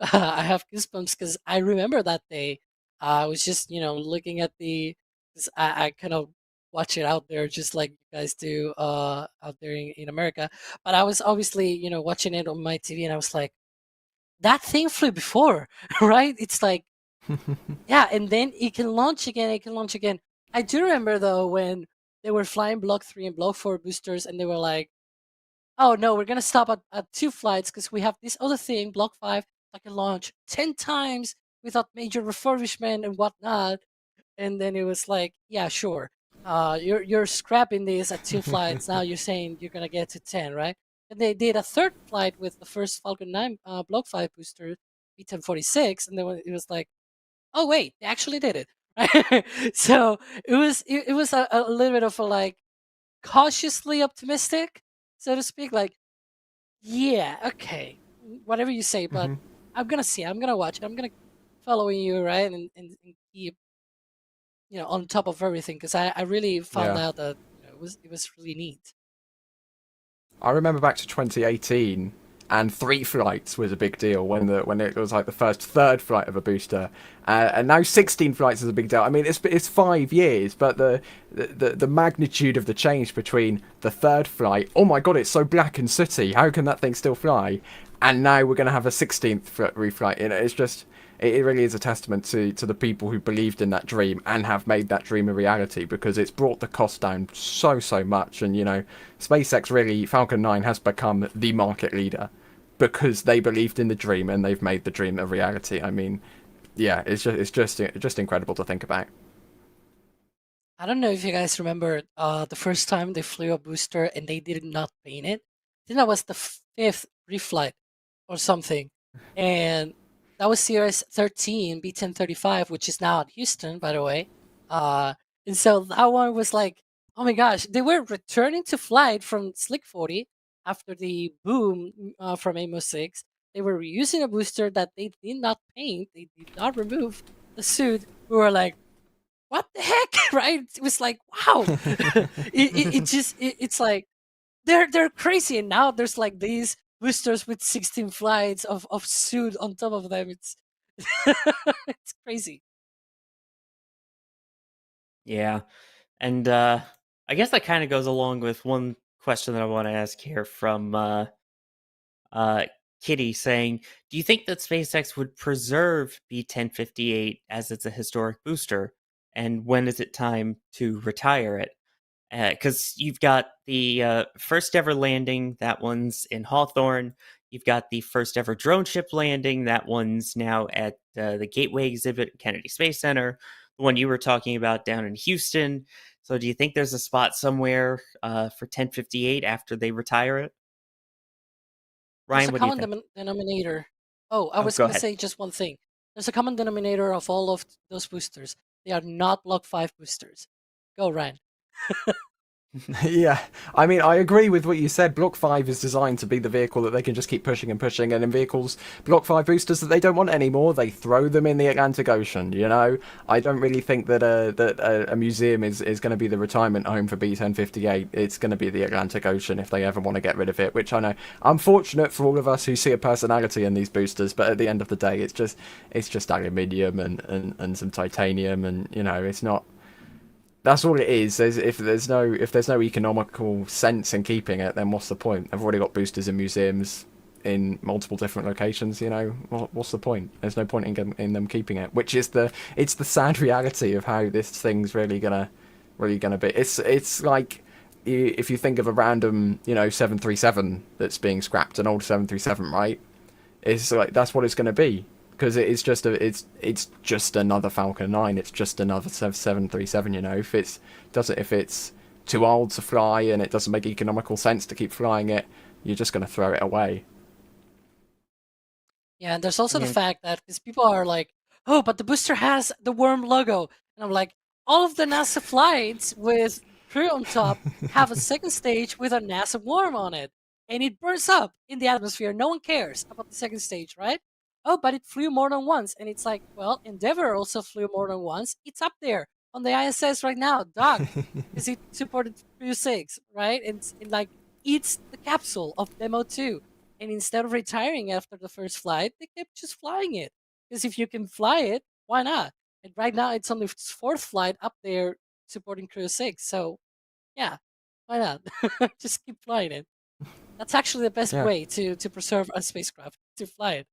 I have goosebumps because I remember that day. I was just looking at 'cause I kind of watch it out there just like you guys do out there in America. But I was obviously watching it on my TV, and I was like, that thing flew before, right? It's like, yeah, and then it can launch again. It can launch again. I do remember though when they were flying Block 3 and Block 4 boosters, and they were like, oh no, we're gonna stop at 2 flights because we have this other thing, Block 5, that can launch 10 times without major refurbishment and whatnot. And then it was like, yeah, sure. You're scrapping this at 2 flights. Now you're saying you're gonna get to 10, right? And they did a third flight with the first Falcon 9 Block 5 booster, B1046, and then it was like, oh wait, they actually did it. So it was a little bit of a like cautiously optimistic, so to speak. Like, yeah, okay, whatever you say, but Hmm. I'm gonna see it, I'm gonna watch it, I'm gonna following you, right, and keep on top of everything because I really found Yeah. out that it was really neat. I remember back to 2018. and 3 flights was a big deal when it was like the first third flight of a booster, and now 16 flights is a big deal. I mean, it's 5 years, but the magnitude of the change between the third flight, oh my god, it's so black and sooty, how can that thing still fly? And now we're going to have a 16th reflight. You know, it's just it really is a testament to the people who believed in that dream and have made that dream a reality, because it's brought the cost down so much. And you know, SpaceX really, Falcon 9 has become the market leader because they believed in the dream and they've made the dream a reality. I mean, yeah, it's just incredible to think about. I don't know if you guys remember the first time they flew a booster and they did not paint it. I think that was the fifth reflight or something. And that was Series 13, B1035, which is now at Houston, by the way. And so that one was like, oh my gosh, they were returning to flight from Slick 40 after the boom from Amos 6. They were reusing a booster that they did not paint, they did not remove the suit. We were like, what the heck, right? It was like, wow. It's like they're crazy, and now there's like these boosters with 16 flights of suit on top of them. It's it's crazy. Yeah. And I guess that kind of goes along with one question that I want to ask here from uh, Kitty saying, do you think that SpaceX would preserve B1058 as it's a historic booster? And when is it time to retire it? Because you've got the first ever landing, that one's in Hawthorne. You've got the first ever drone ship landing, that one's now at the Gateway exhibit at Kennedy Space Center. The one you were talking about down in Houston. So, do you think there's a spot somewhere for 1058 after they retire it? There's Ryan, a what do you common think? denominator. Oh, I Oh, was go gonna ahead. say just one thing. There's a common denominator of all of those boosters. They are not Block 5 boosters. Go, Ryan. Yeah, I mean, I agree with what you said. Block 5 is designed to be the vehicle that they can just keep pushing and pushing, and in vehicles, Block 5 boosters that they don't want anymore, they throw them in the Atlantic Ocean, you know? I don't really think that a museum is going to be the retirement home for B1058. It's going to be the Atlantic Ocean if they ever want to get rid of it, which I know. I'm fortunate for all of us who see a personality in these boosters, but at the end of the day, it's just aluminium and some titanium, and, you know, it's not. That's all it is. If there's no economical sense in keeping it, then what's the point? I've already got boosters in museums in multiple different locations. You know, what's the point? There's no point in them keeping it. Which is the sad reality of how this thing's really gonna be. It's like if you think of a random 737 that's being scrapped, an old 737, right? It's like that's what it's going to be, because it's just another Falcon 9. It's just another 737. You know, if it's too old to fly and it doesn't make economical sense to keep flying it, you're just going to throw it away. Yeah, and there's also the Yeah. fact that because people are like, oh, but the booster has the worm logo. And I'm like, all of the NASA flights with crew on top have a second stage with a NASA worm on it. And it burns up in the atmosphere. No one cares about the second stage, right? Oh, but it flew more than once. And it's like, well, Endeavour also flew more than once. It's up there on the ISS right now, docked, because it supported Crew 6, right? And like, it's the capsule of Demo 2. And instead of retiring after the first flight, they kept just flying it. Because if you can fly it, why not? And right now, it's only its fourth flight up there supporting Crew 6. So, yeah, why not? Just keep flying it. That's actually the best Yeah. way to preserve a spacecraft, to fly it.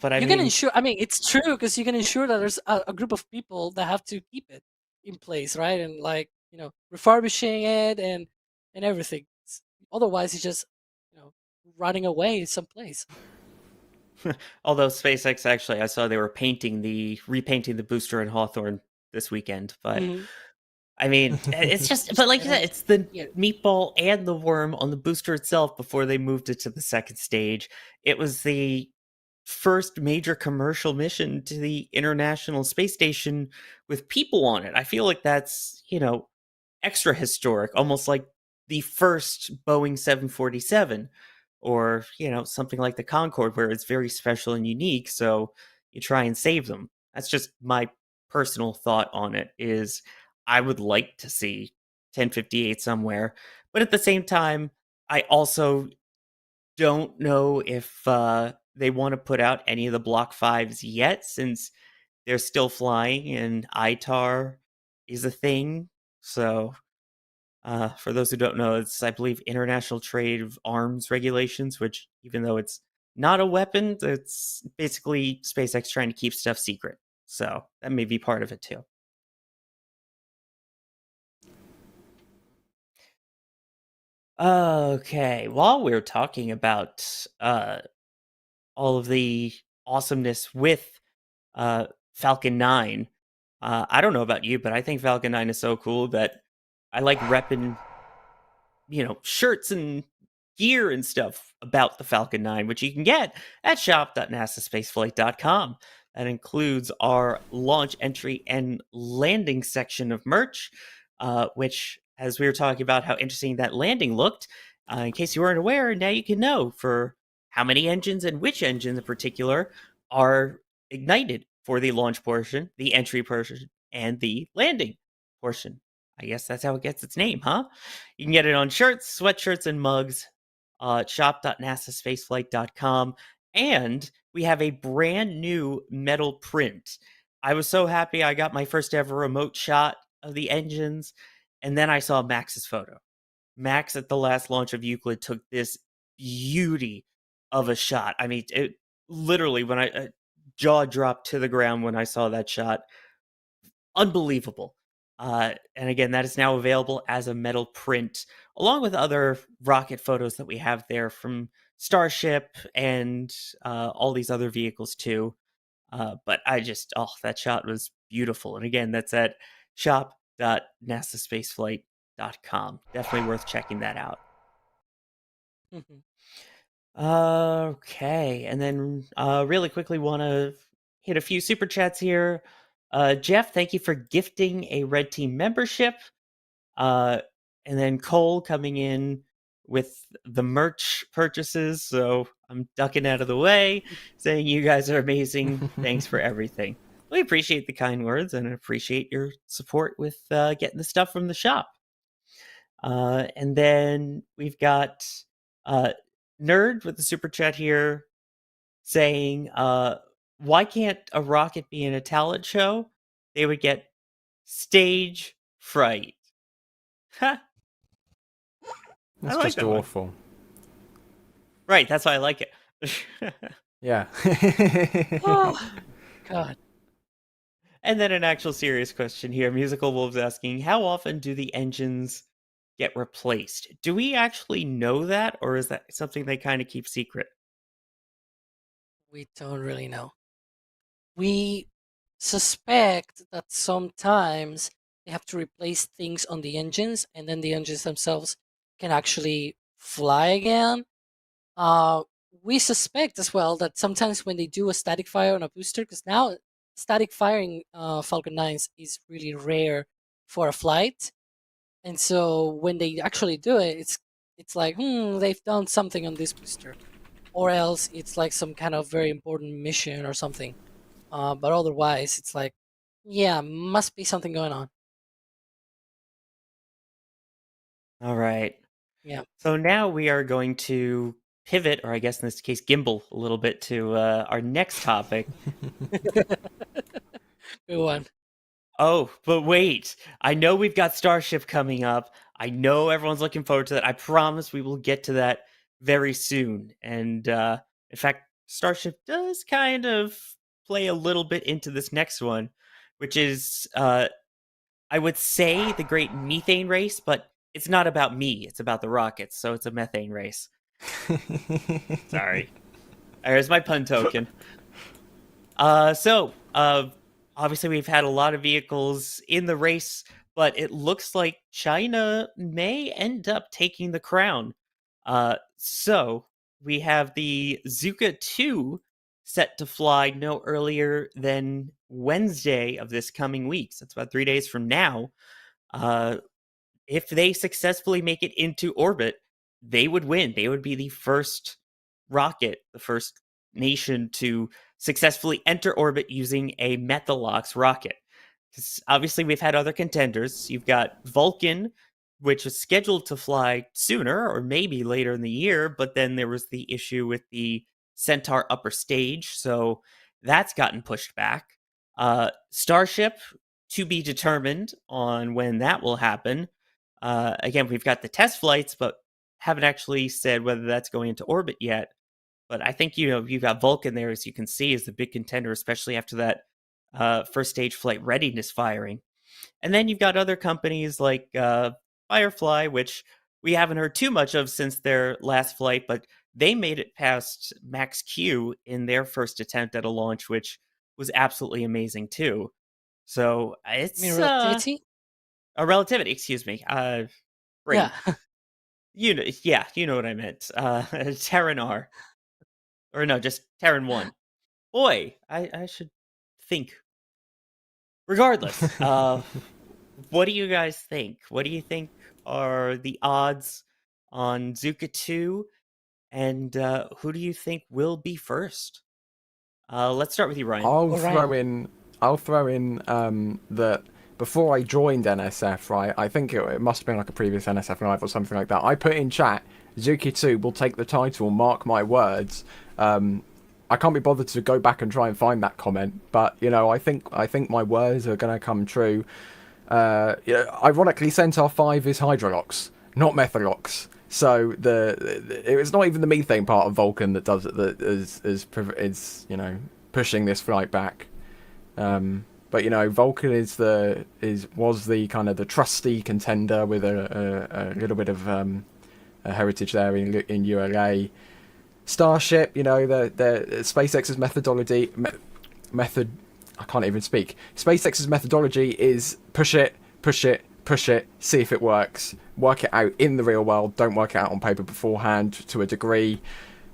But I You can mean, ensure, I mean, it's true because you can ensure that there's a group of people that have to keep it in place, right? And like, refurbishing it and everything. Otherwise, it's just, you know, running away someplace. although SpaceX actually, I saw they were repainting the booster in Hawthorne this weekend. But Mm-hmm. I mean, it's just, Just but like you get said, it. it's the Yeah. meatball and the worm on the booster itself before they moved it to the second stage. It was the first major commercial mission to the International Space Station with people on it. I feel like that's, extra historic, almost like the first Boeing 747 or, something like the Concorde where it's very special and unique, so you try and save them. That's just my personal thought on it is I would like to see 1058 somewhere, but at the same time I also don't know if they want to put out any of the Block 5s yet, since they're still flying and ITAR is a thing. So, for those who don't know, it's, I believe, International Trade of Arms Regulations, which, even though it's not a weapon, it's basically SpaceX trying to keep stuff secret. So, that may be part of it too. Okay, while we're talking about all of the awesomeness with Falcon 9, I don't know about you, but I think Falcon 9 is so cool that I like repping, shirts and gear and stuff about the Falcon 9, which you can get at shop.nasaspaceflight.com. That includes our launch, entry, and landing section of merch, which, as we were talking about how interesting that landing looked, in case you weren't aware, now you can know for how many engines and which engines in particular are ignited for the launch portion, the entry portion, and the landing portion. I guess that's how it gets its name, huh? You can get it on shirts, sweatshirts, and mugs at shop.nasaspaceflight.com. And we have a brand new metal print. I was so happy I got my first ever remote shot of the engines, and then I saw Max's photo. Max at the last launch of Euclid took this beauty of a shot. I mean, it literally, when I jaw dropped to the ground when I saw that shot. Unbelievable. And again, that is now available as a metal print, along with other rocket photos that we have there from Starship and all these other vehicles too. But that shot was beautiful. And again, that's at shop.nasaspaceflight.com. Definitely worth checking that out. Mhm. Okay, and then really quickly want to hit a few super chats here. Jeff, thank you for gifting a Red Team membership. Uh, and then Cole coming in with the merch purchases. So I'm ducking out of the way, saying you guys are amazing. Thanks for everything. We appreciate the kind words and appreciate your support with getting the stuff from the shop. And then we've got uh, Nerd with the super chat here saying, why can't a rocket be in a talent show? They would get stage fright. Ha! I That's like just that one. awful. Right, that's why I like it. Yeah. Oh, God. And then an actual serious question here. Musical Wolves asking, how often do the engines get replaced? Do we actually know that, or is that something they kind of keep secret? We don't really know. We suspect that sometimes they have to replace things on the engines, and then the engines themselves can actually fly again. Uh, we suspect as well that sometimes when they do a static fire on a booster, because now static firing Falcon 9s is really rare for a flight, and so when they actually do it, it's like they've done something on this booster, or else it's like some kind of very important mission or something. But otherwise, it's like, yeah, must be something going on. All right. Yeah. So now we are going to pivot, or I guess in this case, gimbal a little bit to our next topic. Good one. Oh, but wait. I know we've got Starship coming up. I know everyone's looking forward to that. I promise we will get to that very soon. And in fact, Starship does kind of play a little bit into this next one, which is, I would say, the Great Methane Race, but it's not about me. It's about the rockets. So it's a methane race. Sorry. There's my pun token. Obviously we've had a lot of vehicles in the race, but it looks like China may end up taking the crown. So we have the Zuka 2 set to fly no earlier than Wednesday of this coming week. So it's about 3 days from now. If they successfully make it into orbit, they would win. They would be the first rocket, the first nation to successfully enter orbit using a Methalox rocket. Because obviously, we've had other contenders. You've got Vulcan, which was scheduled to fly sooner or maybe later in the year, but then there was the issue with the Centaur upper stage, so that's gotten pushed back. Starship, to be determined on when that will happen. Again, we've got the test flights, but haven't actually said whether that's going into orbit yet. But I think you've got Vulcan there, as you can see, as the big contender, especially after that first stage flight readiness firing. And then you've got other companies like Firefly, which we haven't heard too much of since their last flight, but they made it past Max Q in their first attempt at a launch, which was absolutely amazing too. So I mean, it's relativity. a relativity, excuse me. Yeah. Brain. Yeah, you know what I meant. Terran R. Or no, just Terran 1. Boy, I should think. Regardless, what do you guys think? What do you think are the odds on Zuka 2? And who do you think will be first? Let's start with you, Ryan. I'll All throw right. in. I'll throw in that before I joined NSF, right? I think it must have been like a previous NSF live or something like that. I put in chat, Zuki 2 will take the title. Mark my words. I can't be bothered to go back and try and find that comment, but I think my words are gonna come true. Ironically, Centaur 5 is Hydrolox, not Methalox. So it's not even the methane part of Vulcan that does it, that is pushing this flight back. But Vulcan was the kind of the trusty contender with a little bit of a heritage there in ULA. Starship, the SpaceX's method. I can't even speak. SpaceX's methodology is push it, push it, push it, see if it works. Work it out in the real world. Don't work it out on paper beforehand to a degree.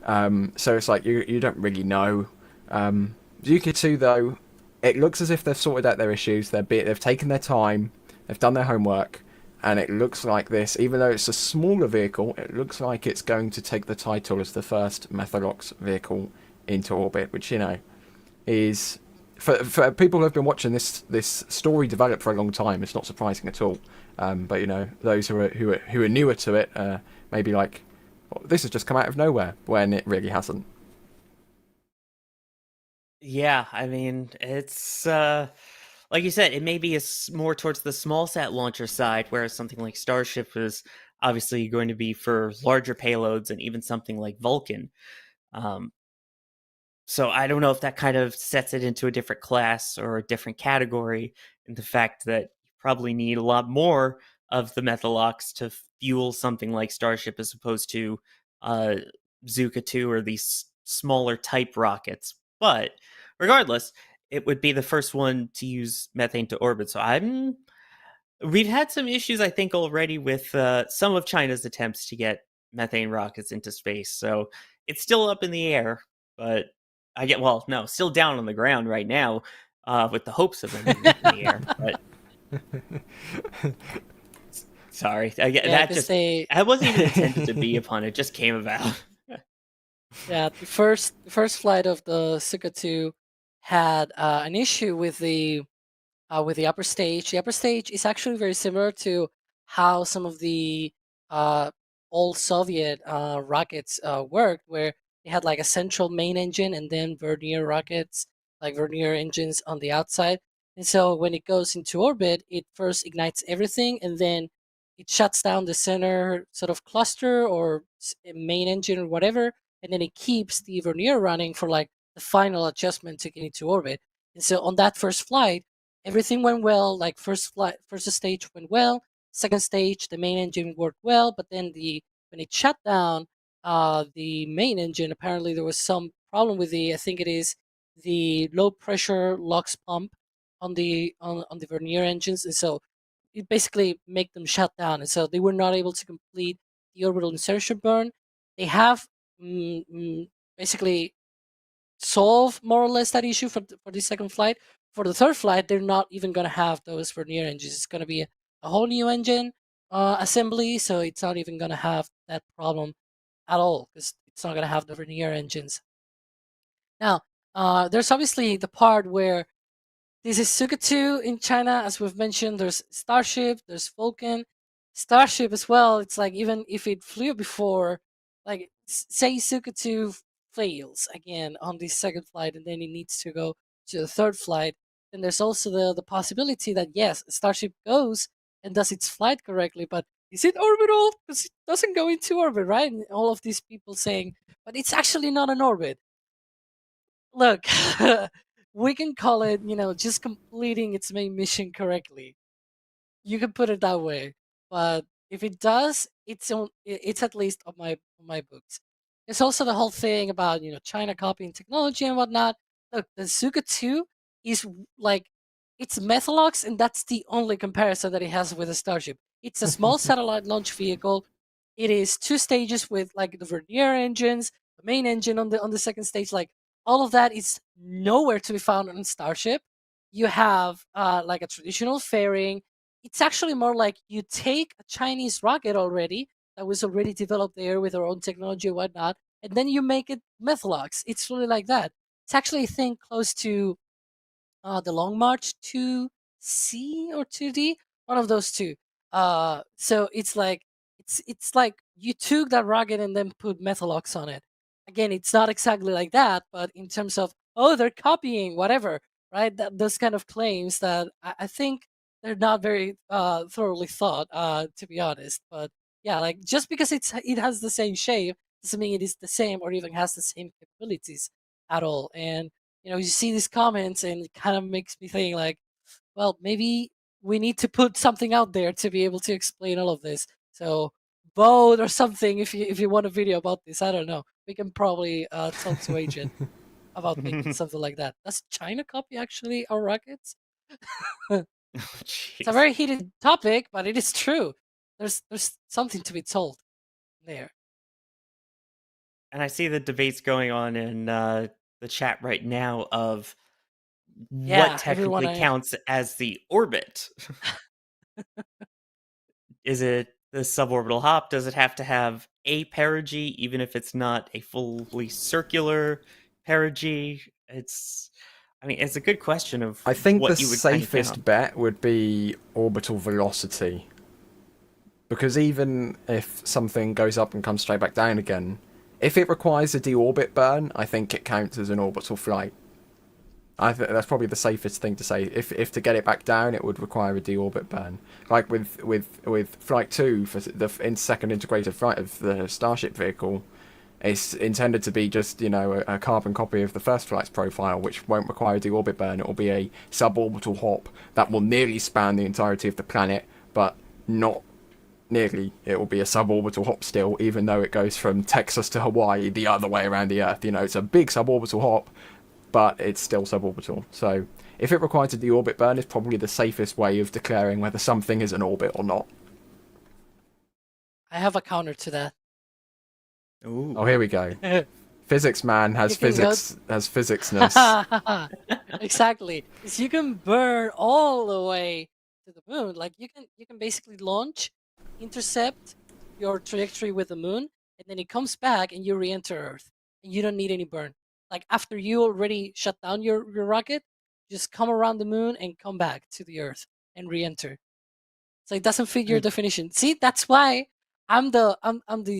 So it's like you don't really know. Zuka 2 though, it looks as if they've sorted out their issues. They've taken their time. They've done their homework. And it looks like this, even though it's a smaller vehicle, it looks like it's going to take the title as the first Methalox vehicle into orbit, which is for people who have been watching this story develop for a long time. It's not surprising at all. But those who are newer to it, maybe like, well, this has just come out of nowhere when it really hasn't. Yeah, I mean, it's like you said, it may be more towards the small sat launcher side, whereas something like Starship is obviously going to be for larger payloads, and even something like Vulcan. Um, so I don't know if that kind of sets it into a different class or a different category, in the fact that you probably need a lot more of the Methalox to fuel something like Starship, as opposed to uh, Zuka 2 or these smaller type rockets. But regardless, it would be the first one to use methane to orbit. So we've had some issues, I think, already with some of China's attempts to get methane rockets into space. So it's still up in the air, but still down on the ground right now, with the hopes of them being up in the air. But sorry, Yeah, because they. that wasn't even intended to be a pun. It just came about. Yeah, the first flight of the Suka 2 had an issue with the upper stage. The upper stage is actually very similar to how some of the uh, old Soviet rockets worked, where they had like a central main engine and then vernier rockets, like vernier engines on the outside. And so when it goes into orbit, it first ignites everything and then it shuts down the center sort of cluster or main engine or whatever, and then it keeps the vernier running for like the final adjustment to get into orbit. And so on that first flight, everything went well. Like first stage went well. Second stage, the main engine worked well, but then when it shut down, the main engine, apparently there was some problem with I think it is the low pressure LOX pump on the vernier engines, and so it basically make them shut down, and so they were not able to complete the orbital insertion burn. They have basically solve more or less that issue for the second flight. For the third flight, they're not even going to have those vernier engines. It's going to be a whole new engine assembly, so it's not even going to have that problem at all because it's not going to have the vernier engines. Now, there's obviously the part where this is Suka 2 in China, as we've mentioned. There's Starship, there's Vulcan. Starship as well. It's like even if it flew before, like say Suka 2 fails again on the second flight, and then it needs to go to the third flight, then there's also the possibility that yes, Starship goes and does its flight correctly, but is it orbital? Because it doesn't go into orbit, right? And all of these people saying, but it's actually not an orbit. Look, we can call it, just completing its main mission correctly. You can put it that way, but if it does, it's at least on my books. There's also the whole thing about China copying technology and whatnot. Look, the Suka 2 is like it's Methalox, and that's the only comparison that it has with a Starship. It's a small satellite launch vehicle. It is 2 stages with like the vernier engines, the main engine on the second stage. Like all of that is nowhere to be found on Starship. You have like a traditional fairing. It's actually more like you take a Chinese rocket already that was already developed there with our own technology and whatnot, and then you make it Methalox. It's really like that. It's actually a thing close to the Long March 2C or 2D, one of those two. So it's like you took that rocket and then put Methalox on it. Again, it's not exactly like that, but in terms of they're copying whatever, right? Those kind of claims that I think they're not very thoroughly thought, to be honest. But yeah, like just because it has the same shape doesn't mean it is the same or even has the same capabilities at all. And you see these comments and it kind of makes me think like, well, maybe we need to put something out there to be able to explain all of this. So vote or something if you want a video about this. I don't know. We can probably talk to Agent about making something like that. Does China copy actually our rockets? It's a Jeez. very heated topic, but it is true. There's something to be told there. And I see the debates going on in the chat right now of what Yeah, everyone. technically counts as the orbit. Is it the suborbital hop? Does it have to have a perigee, even if it's not a fully circular perigee? It's a good question of I think the what you would kind of count. safest bet would be orbital velocity. Because even if something goes up and comes straight back down again, if it requires a deorbit burn, I think it counts as an orbital flight. I think that's probably the safest thing to say. If to get it back down, it would require a deorbit burn. Like with Flight 2 for the second integrated flight of the Starship vehicle, it's intended to be just a carbon copy of the first flight's profile, which won't require a deorbit burn. It will be a suborbital hop that will nearly span the entirety of the planet, but not nearly. It will be a suborbital hop still, even though it goes from Texas to Hawaii the other way around the Earth. It's a big suborbital hop, but it's still suborbital. So if it requires a deorbit burn, it's probably the safest way of declaring whether something is an orbit or not. I have a counter to that. Ooh. Oh, here we go. Physics man has physicsness. Exactly. Because you can burn all the way to the moon. Like you can basically launch, intercept your trajectory with the moon, and then it comes back and you re-enter Earth. And you don't need any burn. Like after you already shut down your rocket, just come around the moon and come back to the Earth and re-enter. So it doesn't fit your definition. See, that's why I'm the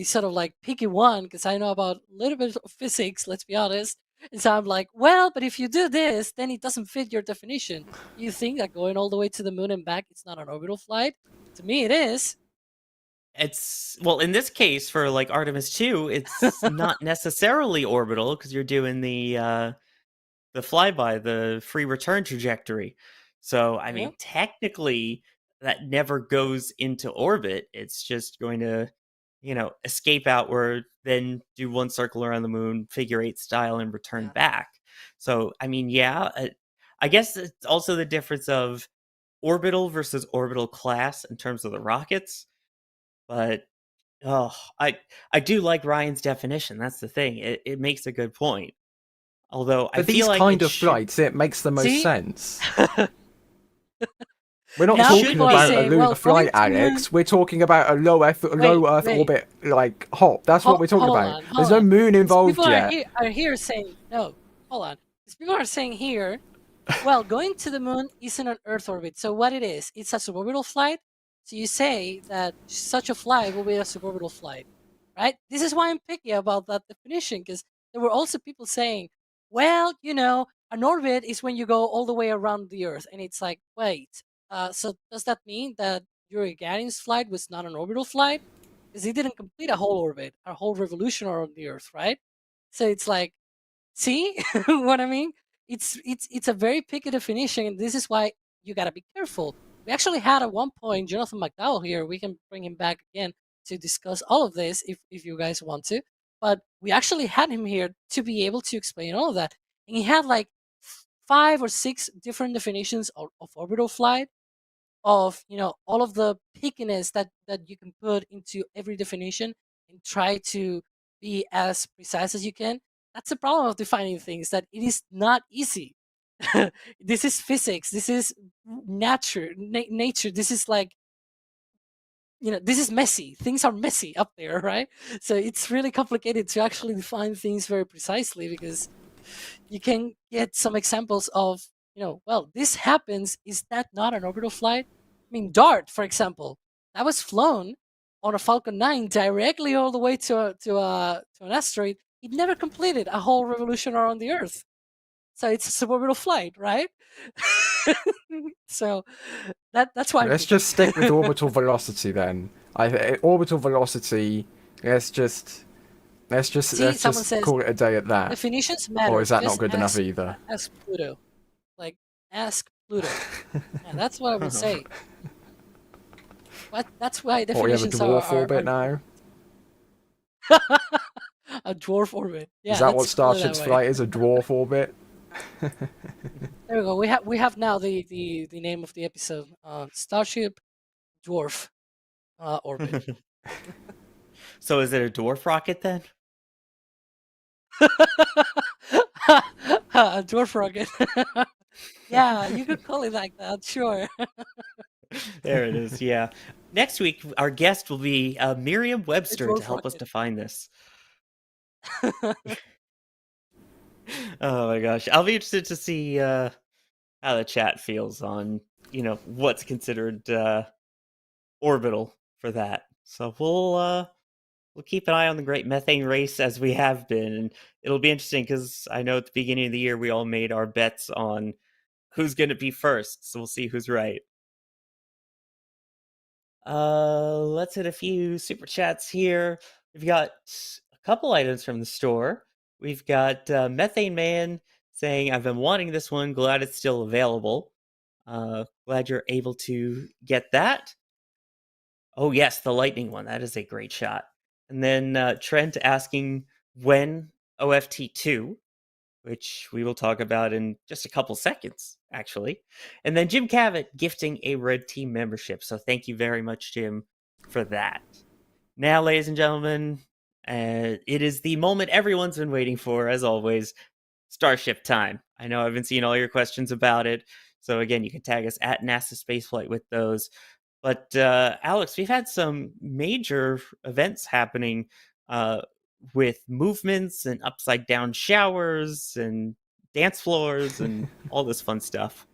sort of like picky one because I know about a little bit of physics. Let's be honest. And so I'm like, well, but if you do this, then it doesn't fit your definition. You think that going all the way to the moon and back, it's not an orbital flight? To me, it is. Well, in this case for like Artemis 2, it's not necessarily orbital because you're doing the flyby, the free return trajectory. So, Yeah. technically, that never goes into orbit. It's just going to, escape outward, then do one circle around the moon, figure eight style, and return back. So, I guess it's also the difference of orbital versus orbital class in terms of the rockets. But I do like Ryan's definition. That's the thing. It makes a good point. Although I For feel these like kind of flights, it makes the most See? sense. We're not Now talking people are about a saying, lunar well, flight, going to the moon- Alex. We're talking about a low Earth wait. orbit like hop. That's what we're talking Hold about. on, There's hold no on. moon involved People yet. are here saying no. Hold on. Because people are saying here, well, going to the moon isn't an Earth orbit. So what it is? It's a suborbital flight. So you say that such a flight will be a suborbital flight, right? This is why I'm picky about that definition, because there were also people saying, well, an orbit is when you go all the way around the Earth. And it's like, wait, so does that mean that Yuri Gagarin's flight was not an orbital flight? Because he didn't complete a whole orbit, a whole revolution around the Earth, right? So it's like, see what I mean? It's a very picky definition, and this is why you gotta be careful. We actually had at one point Jonathan McDowell here. We can bring him back again to discuss all of this if you guys want to. But we actually had him here to be able to explain all of that, and he had like 5 or 6 different definitions of orbital flight, of all of the pickiness that you can put into every definition and try to be as precise as you can. That's the problem of defining things, that it is not easy. This is physics, this is nature, this is like, this is messy, things are messy up there, right? So it's really complicated to actually define things very precisely, because you can get some examples of, well, this happens. Is that not an orbital flight? I mean, DART, for example, that was flown on a Falcon 9 directly all the way to an asteroid. It never completed a whole revolution around the Earth. So it's a suborbital flight, right? So that's why. Let's just stick with orbital velocity then. Orbital velocity. Let's just Someone says call it a day at that. definitions matter. Or is that Just not good enough either? Ask Pluto. Like, ask Pluto. Yeah, that's what I would say. But that's why definitions Or we have a dwarf orbit now. A dwarf orbit. Yeah, is that what Starship's flight is? A dwarf orbit? There we go. We have now the name of the episode. Starship Dwarf Orbit. So is it a dwarf rocket then? A dwarf rocket. Yeah, you could call it like that, sure. There it is, yeah. Next week, our guest will be Miriam Webster to help us define this. Oh my gosh. I'll be interested to see how the chat feels on, what's considered orbital for that. So we'll keep an eye on the great methane race as we have been, and it'll be interesting because I know at the beginning of the year we all made our bets on who's going to be first, so we'll see who's right. Let's hit a few super chats here. We've got a couple items from the store. We've got Methane Man saying, I've been wanting this one, glad it's still available. Glad you're able to get that. Oh yes, the lightning one. That is a great shot. And then Trent asking when OFT2, which we will talk about in just a couple seconds, actually. And then Jim Cavett gifting a Red Team membership. So thank you very much, Jim, for that. Now, ladies and gentlemen, it is the moment everyone's been waiting for, as always, Starship time. I know I've been seeing all your questions about it. So again, you can tag us at NASASpaceflight with those. But Alex, we've had some major events happening with movements and upside down showers and dance floors and all this fun stuff.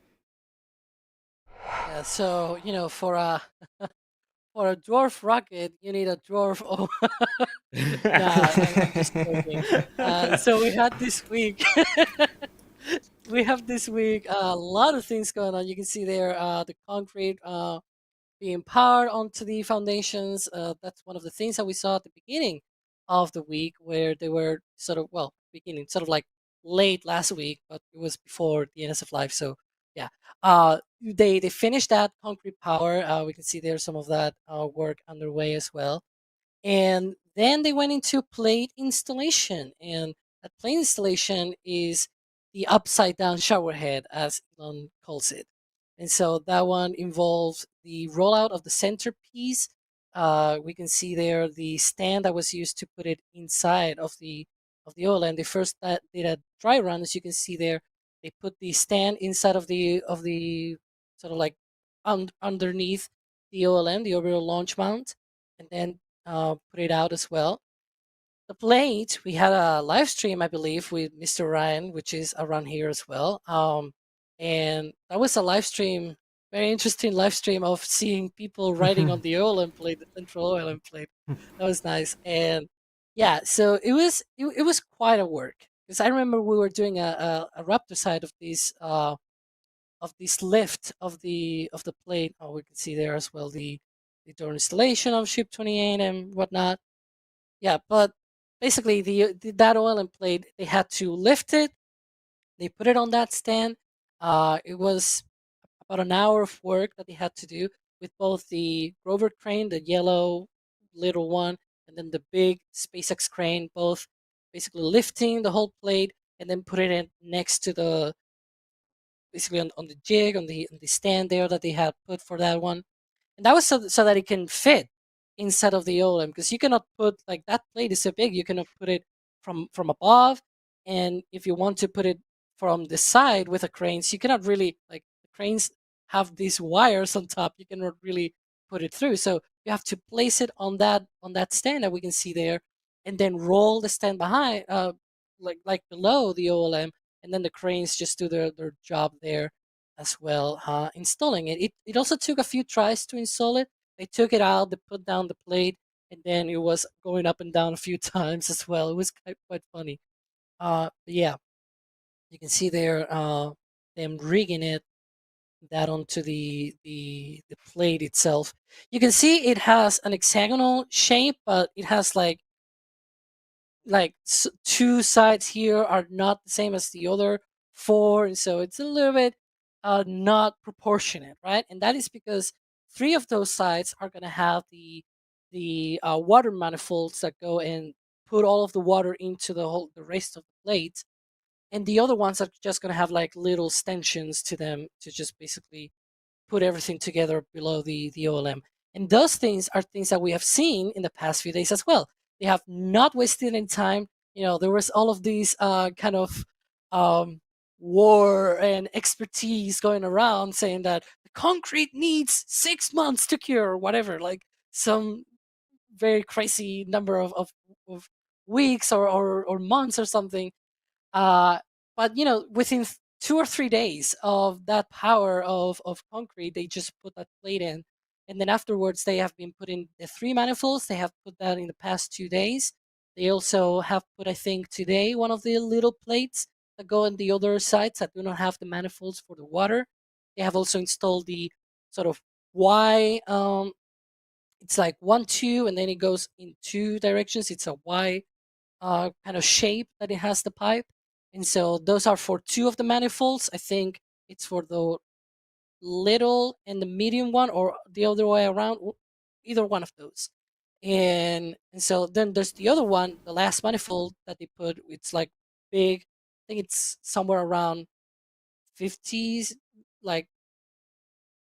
Yeah, so for a dwarf rocket, you need a dwarf. Nah, I'm just joking. So we had this week. We have this week a lot of things going on. You can see there the concrete being powered onto the foundations. That's one of the things that we saw at the beginning of the week, where they were sort of like late last week, but it was before the NSF live. So yeah, they finished that concrete power. We can see there's some of that work underway as well. And then they went into plate installation, and that plate installation is the upside down shower head, as Elon calls it. And so that one involves the rollout of the centerpiece. We can see there the stand that was used to put it inside of the oil. And they first did a dry run, as you can see there. They put the stand inside of the sort of like underneath the OLM, the orbital launch mount, and then put it out as well. The plate, we had a live stream, I believe, with Mr. Ryan, which is around here as well. And that was a live stream very interesting live stream of seeing people riding on the OLM plate, the central OLM plate. That was nice. And yeah, so it was quite a work, because I remember we were doing a Raptor side of this lift of the plate. Oh, we can see there as well the door installation of ship 28 and whatnot. Yeah, but basically that OLM plate, they had to lift it. They put it on that stand. It was about an hour of work that they had to do with both the rover crane, the yellow little one, and then the big SpaceX crane, both basically lifting the whole plate and then putting it next to the basically on the jig on the stand there that they had put for that one. And that was so that it can fit inside of the OLED, because you cannot put, like, that plate is so big, you cannot put it from above, and if you want to put it from the side with the cranes, you cannot really, like, the cranes have these wires on top, you cannot really put it through. So you have to place it on that stand that we can see there, and then roll the stand behind, like below the OLM, and then the cranes just do their job there as well, installing it. It also took a few tries to install it. They took it out, they put down the plate, and then it was going up and down a few times as well. It was quite funny. Yeah, you can see there them rigging it that onto the plate itself. You can see it has an hexagonal shape, but it has like two sides here are not the same as the other four, and so it's a little bit not proportionate, right? And that is because three of those sides are going to have the water manifolds that go and put all of the water into the rest of the plate, and the other ones are just going to have like little stanchions to them to just basically put everything together below the OLM. And those things are things that we have seen in the past few days as well. They have not wasted any time. You know, there was all of these kind of um, war and expertise going around saying that the concrete needs 6 months to cure, or whatever, like some very crazy number of weeks or months or something. uh, but you know, within 2 or 3 days of that power of concrete, they just put that plate in, and then afterwards they have been putting the three manifolds. They have put that in the past 2 days. They also have put, I think, today, one of the little plates that go on the other sides that do not have the manifolds for the water. They have also installed the sort of Y. It's like 1, 2, and then it goes in two directions. It's a Y kind of shape that it has the pipe. And so those are for two of the manifolds. I think it's for the little and the medium one, or the other way around, either one of those. And so then there's the other one, the last manifold that they put. It's like big. I think it's somewhere around 50s. Like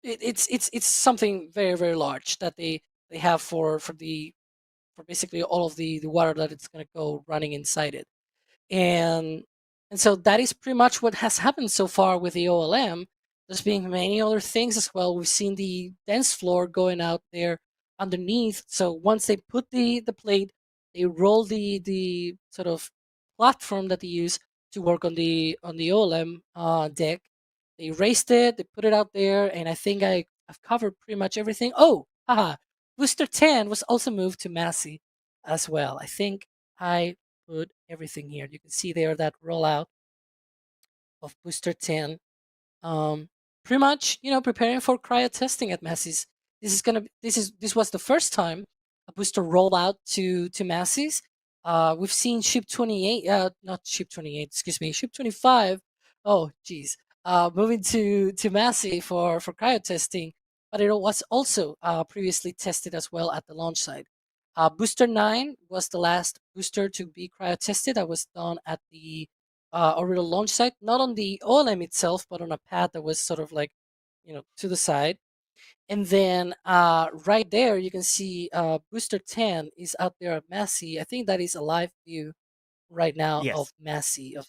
it's something very very large that they have for basically all of the water that it's going to go running inside it. and and so that is pretty much what has happened so far with the OLM. There's been many other things as well. We've seen the dense floor going out there underneath. So once they put the plate, they roll the sort of platform that they use to work on the OLM deck. They raised it, they put it out there, and I think I've covered pretty much everything. Oh, haha! Booster 10 was also moved to Massey as well. I think I put everything here. You can see there that rollout of Booster 10. Um, Pretty much, you know, preparing for cryo testing at Massey's. This was the first time a booster rolled out to Massey's. We've seen ship 28, not ship 28, excuse me, ship 25. Oh, geez, moving to Massey for cryo testing, but it was also previously tested as well at the launch site. Booster 9 was the last booster to be cryo tested. That was done at the orbital launch site, not on the OLM itself, but on a pad that was sort of like, you know, to the side. And then right there, you can see Booster 10 is out there at Massey. I think that is a live view right now of Yes. Massey, of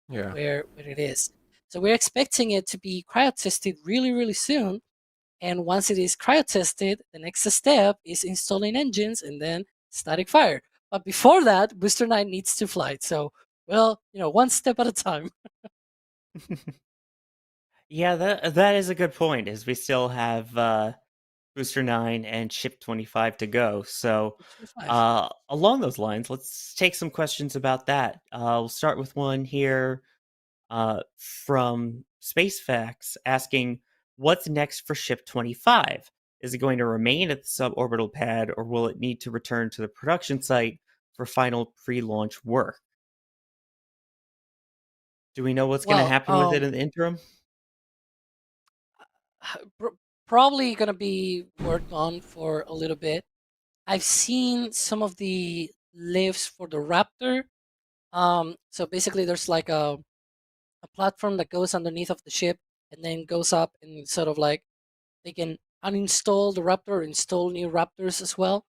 Yeah. where it is. So we're expecting it to be cryo tested really, really soon. And once it is cryo tested, the next step is installing engines and then static fire. But before that, Booster 9 needs to fly. So, well, you know, one step at a time. Yeah, that is a good point. Is we still have Booster 9 and Ship 25 to go. So, 25. along those lines, let's take some questions about that. We'll start with one here from SpaceX asking, "What's next for Ship 25? Is it going to remain at the suborbital pad, or will it need to return to the production site for final pre-launch work? Do we know what's going to Well, happen with it in the interim?" pr- probably gonna be worked on for a little bit. I've seen some of the lifts for the Raptor. So basically, there's like a platform that goes underneath of the ship and then goes up and sort of like they can uninstall the Raptor, install new Raptors as well.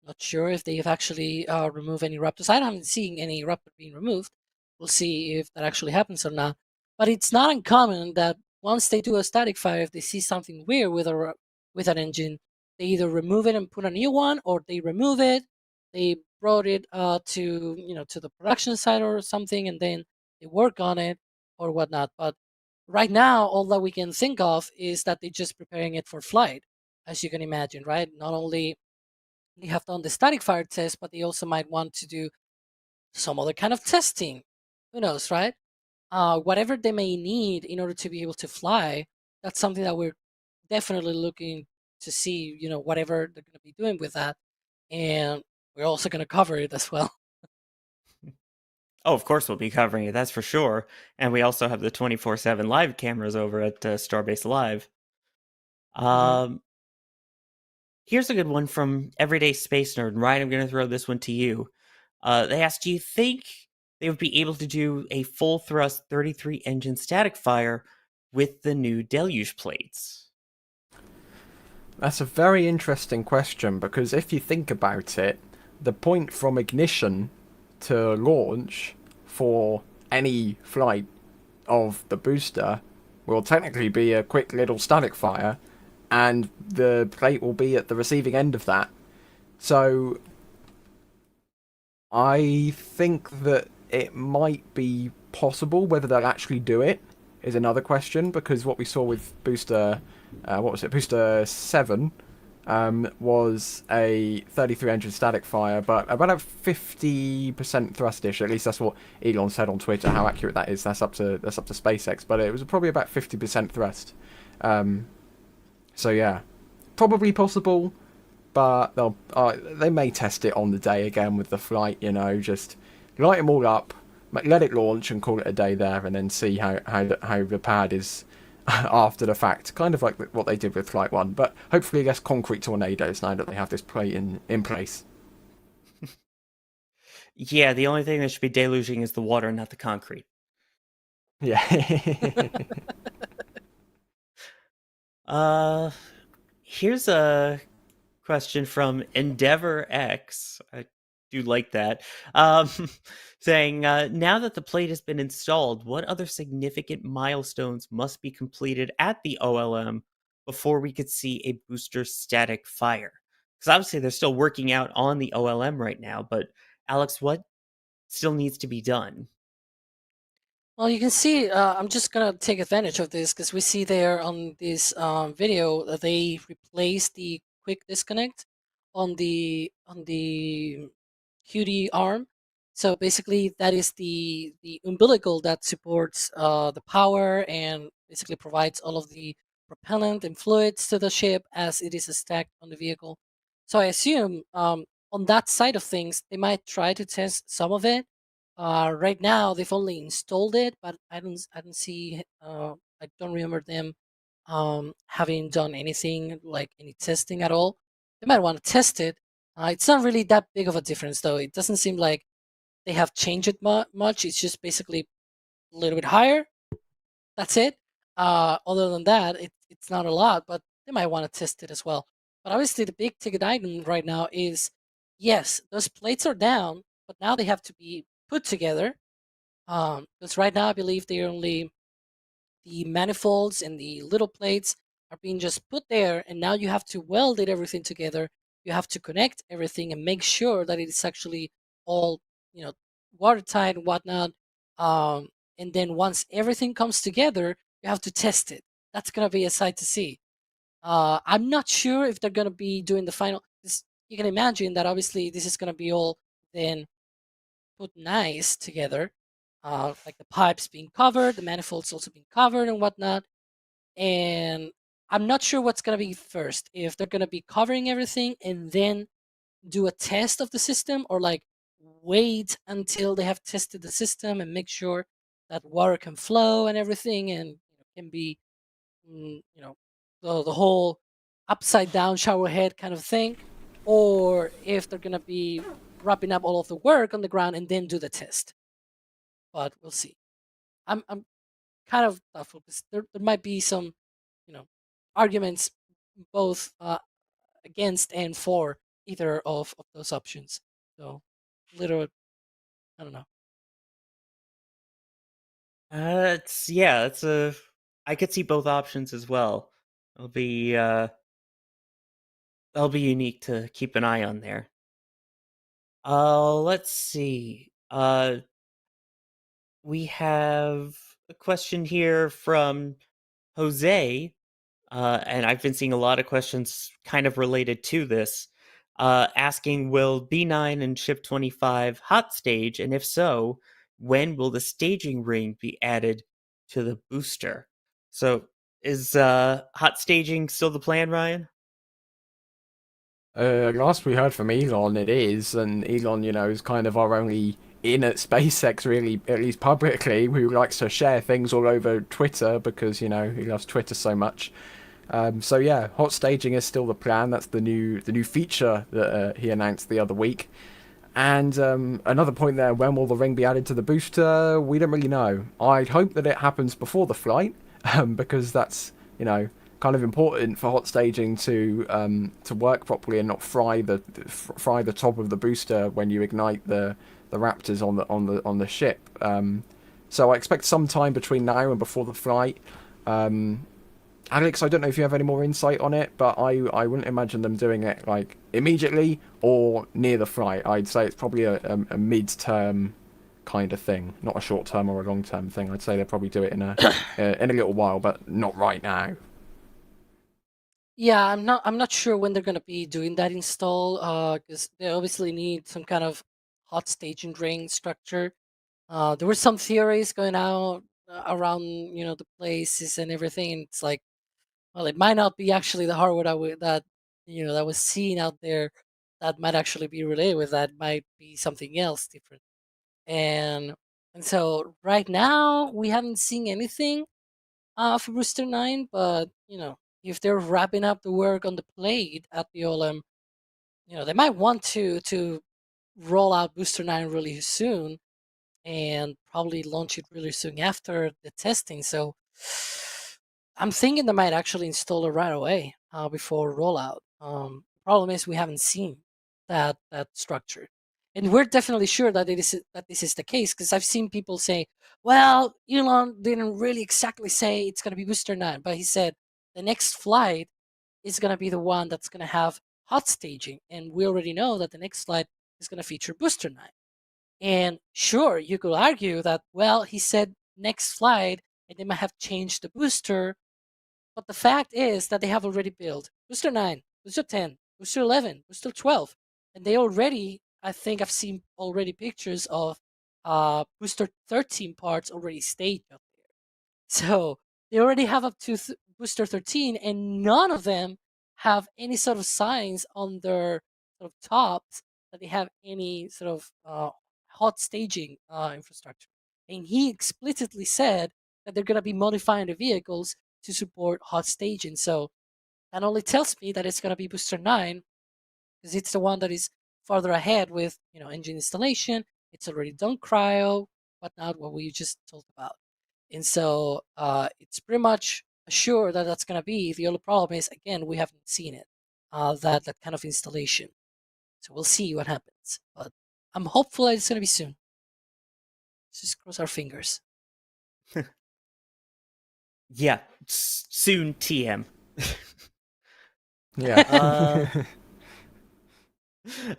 Not sure if they've actually removed any Raptors. I haven't seen any Raptor being removed. We'll see if that actually happens or not. But it's not uncommon that once they do a static fire, if they see something weird with with an engine, they either remove it and put a new one, or they remove it. They brought it to to the production site or something, and then they work on it or whatnot. But right now, all that we can think of is that they're just preparing it for flight, as you can imagine, right? Not only they have done the static fire test, but they also might want to do some other kind of testing. Who knows, right? Whatever they may need in order to be able to fly, that's something that we're definitely looking to see, whatever they're going to be doing with that. And we're also going to cover it as well. Oh, of course we'll be covering it, that's for sure. And we also have the 24/7 live cameras over at Starbase Live. hmm Um, Here's a good one from Everyday Space Nerd. Ryan, I'm going to throw this one to you. They asked, "Do you think they would be able to do a full thrust 33 engine static fire with the new Deluge plates?" That's a very interesting question because if you think about it, the point from ignition to launch for any flight of the booster will technically be a quick little static fire, and the plate will be at the receiving end of that. So I think that it might be possible. Whether they'll actually do it is another question, because what we saw with booster, what was it, booster 7, was a 33 engine static fire, but about a 50% thrustish. At least that's what Elon said on Twitter. How accurate that is, that's up to SpaceX. But it was probably about 50% thrust. So yeah, probably possible, but they may test it on the day again with the flight. Just light them all up, let it launch, and call it a day there, and then see how the pad is after the fact, kind of like what they did with Flight 1, but hopefully less concrete tornadoes now that they have this plate in place. Yeah, the only thing that should be deluging is the water, not the concrete. Yeah. Uh, Here's a question from Endeavor X. I do like that. Um, saying, "Now that the plate has been installed, what other significant milestones must be completed at the OLM before we could see a booster static fire?" Because obviously they're still working out on the OLM right now, but Alex, what still needs to be done? Well, you can see, I'm just gonna take advantage of this because we see there on this video that they replaced the quick disconnect on the QD arm. So basically, that is the umbilical that supports the power and basically provides all of the propellant and fluids to the ship as it is stacked on the vehicle. So I assume on that side of things, they might try to test some of it. Right now, they've only installed it, but I don't see, I don't remember them having done anything like any testing at all. They might want to test it. It's not really that big of a difference, though. It doesn't seem like they have changed it much. It's just basically a little bit higher. That's it. Other than that, it's not a lot, but they might want to test it as well. But obviously, the big ticket item right now is yes, those plates are down, but now they have to be put together. Because right now, I believe they're only the manifolds and the little plates are being just put there, and now you have to weld it everything together. You have to connect everything and make sure that it is actually all you know watertight and whatnot. And then once everything comes together, you have to test it. That's gonna be a sight to see. I'm not sure if they're gonna be doing the final. You can imagine that obviously this is gonna be all then put nice together, like the pipes being covered, the manifolds also being covered and whatnot. And I'm not sure what's gonna be first. If they're gonna be covering everything and then do a test of the system, or like wait until they have tested the system and make sure that water can flow and everything, and can be the whole upside down shower head kind of thing, or if they're gonna be wrapping up all of the work on the ground and then do the test. But we'll see. I'm kind of doubtful because there might be some arguments both against and for either of those options. So, little, I don't know. It's a. I could see both options as well. That'll be unique to keep an eye on there. Let's see. We have a question here from Jose, and I've been seeing a lot of questions kind of related to this, asking, will B9 and Ship 25 hot stage, and if so, when will the staging ring be added to the booster? So, is hot staging still the plan, Ryan? Last we heard from Elon, it is, and Elon, is kind of our only in at SpaceX, really, at least publicly, who likes to share things all over Twitter because, he loves Twitter so much. So yeah, hot staging is still the plan. That's the new feature that he announced the other week. And another point there, when will the ring be added to the booster? We don't really know. I'd hope that it happens before the flight, because that's, kind of important for hot staging to work properly and not fry the top of the booster when you ignite the Raptors on the ship. So I expect some time between now and before the flight. Alex, I don't know if you have any more insight on it, but I wouldn't imagine them doing it like immediately or near the flight. I'd say it's probably a mid-term kind of thing, not a short-term or a long-term thing. I'd say they'll probably do it in a little while, but not right now. Yeah, I'm not sure when they're gonna be doing that install, because they obviously need some kind of hot staging ring structure. There were some theories going out around the places and everything, and it's like, well, it might not be actually the hardware that was seen out there that might actually be related with that. Might be something else different. And and so right now we haven't seen anything for Booster 9, but if they're wrapping up the work on the plate at the OLM, they might want to roll out Booster 9 really soon and probably launch it really soon after the testing. So I'm thinking they might actually install it right away before rollout. Problem is we haven't seen that structure, and we're definitely sure that this is the case because I've seen people say, "Well, Elon didn't really exactly say it's going to be Booster 9, but he said the next flight is going to be the one that's going to have hot staging, and we already know that the next flight is going to feature Booster 9." And sure, you could argue that, well, he said next flight and they might have changed the booster, but the fact is that they have already built booster 9, booster 10, booster 11, booster 12, and they already, I think I've seen already pictures of booster 13 parts already staged up there. So they already have up to booster 13, and none of them have any sort of signs on their sort of tops that they have any sort of hot staging infrastructure. And he explicitly said that they're going to be modifying the vehicles to support hot staging. So that only tells me that it's going to be booster 9 because it's the one that is farther ahead with engine installation. It's already done cryo, whatnot, what we just talked about. And so it's pretty much sure that that's going to be. The only problem is, again, we haven't seen it, that kind of installation. So we'll see what happens. But I'm hopeful that it's going to be soon. Let's just cross our fingers. Yeah, soon TM. Yeah.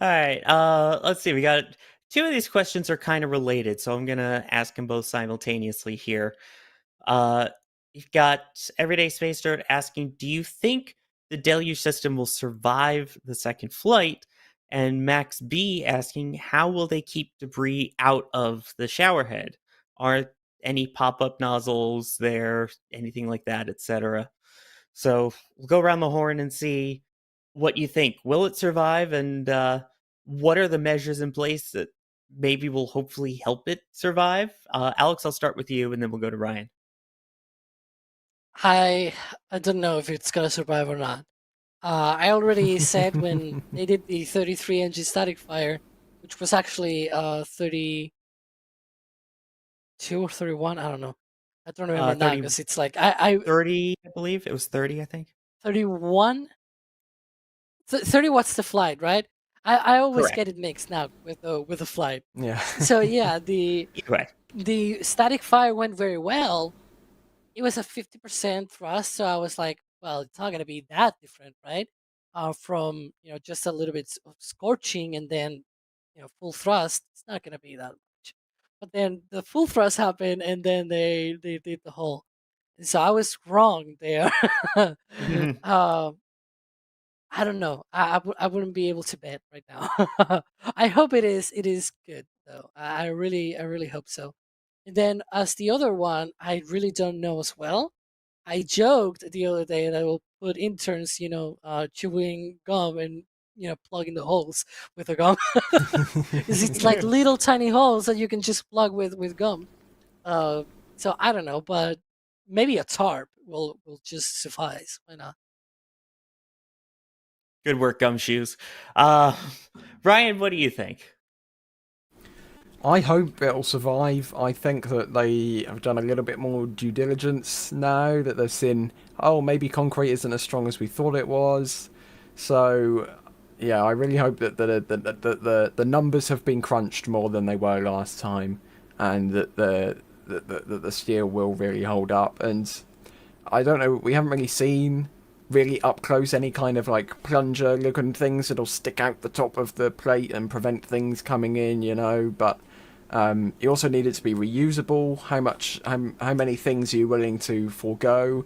All right. Let's see. We got two of these questions are kind of related, so I'm gonna ask them both simultaneously here. you've got Everyday Space Dirt asking, do you think the Deluge system will survive the second flight? And Max B asking, how will they keep debris out of the showerhead? Are any pop-up nozzles there, anything like that, etc.? So we'll go around the horn and see what you think. Will it survive? And what are the measures in place that maybe will hopefully help it survive? Alex, I'll start with you and then we'll go to Ryan. I I don't know if it's gonna survive or not. I already said when they did the 33 engine static fire, which was actually 32 or 31. I don't know. I don't remember now 30, because it's like I 30, I believe. It was 30, I think. 31. 30 watts the flight, right? I always Correct. get it mixed now with the flight. Yeah. So yeah, Either way. the static fire went very well. It was a 50% thrust, so I was like, well, it's not gonna be that different, right? From just a little bit of scorching and then full thrust, it's not gonna be that much. But then the full thrust happened, and then they did the whole. And so I was wrong there. uh, I don't know. I wouldn't be able to bet right now. I hope it is good though. I really hope so. And then as the other one, I really don't know as well. I joked the other day that I will put interns, chewing gum and plugging the holes with a gum. 'Cause it's like little tiny holes that you can just plug with gum. Uh, so I don't know, but maybe a tarp will just suffice. Why not? Good work, Gumshoes. Uh, Ryan, what do you think? I hope it'll survive. I think that they have done a little bit more due diligence now that they've seen, oh, maybe concrete isn't as strong as we thought it was. So, yeah, I really hope that the numbers have been crunched more than they were last time, and that the steel will really hold up. And I don't know, we haven't really seen really up close any kind of like plunger looking things that'll stick out the top of the plate and prevent things coming in, but you also need it to be reusable. How many things are you willing to forego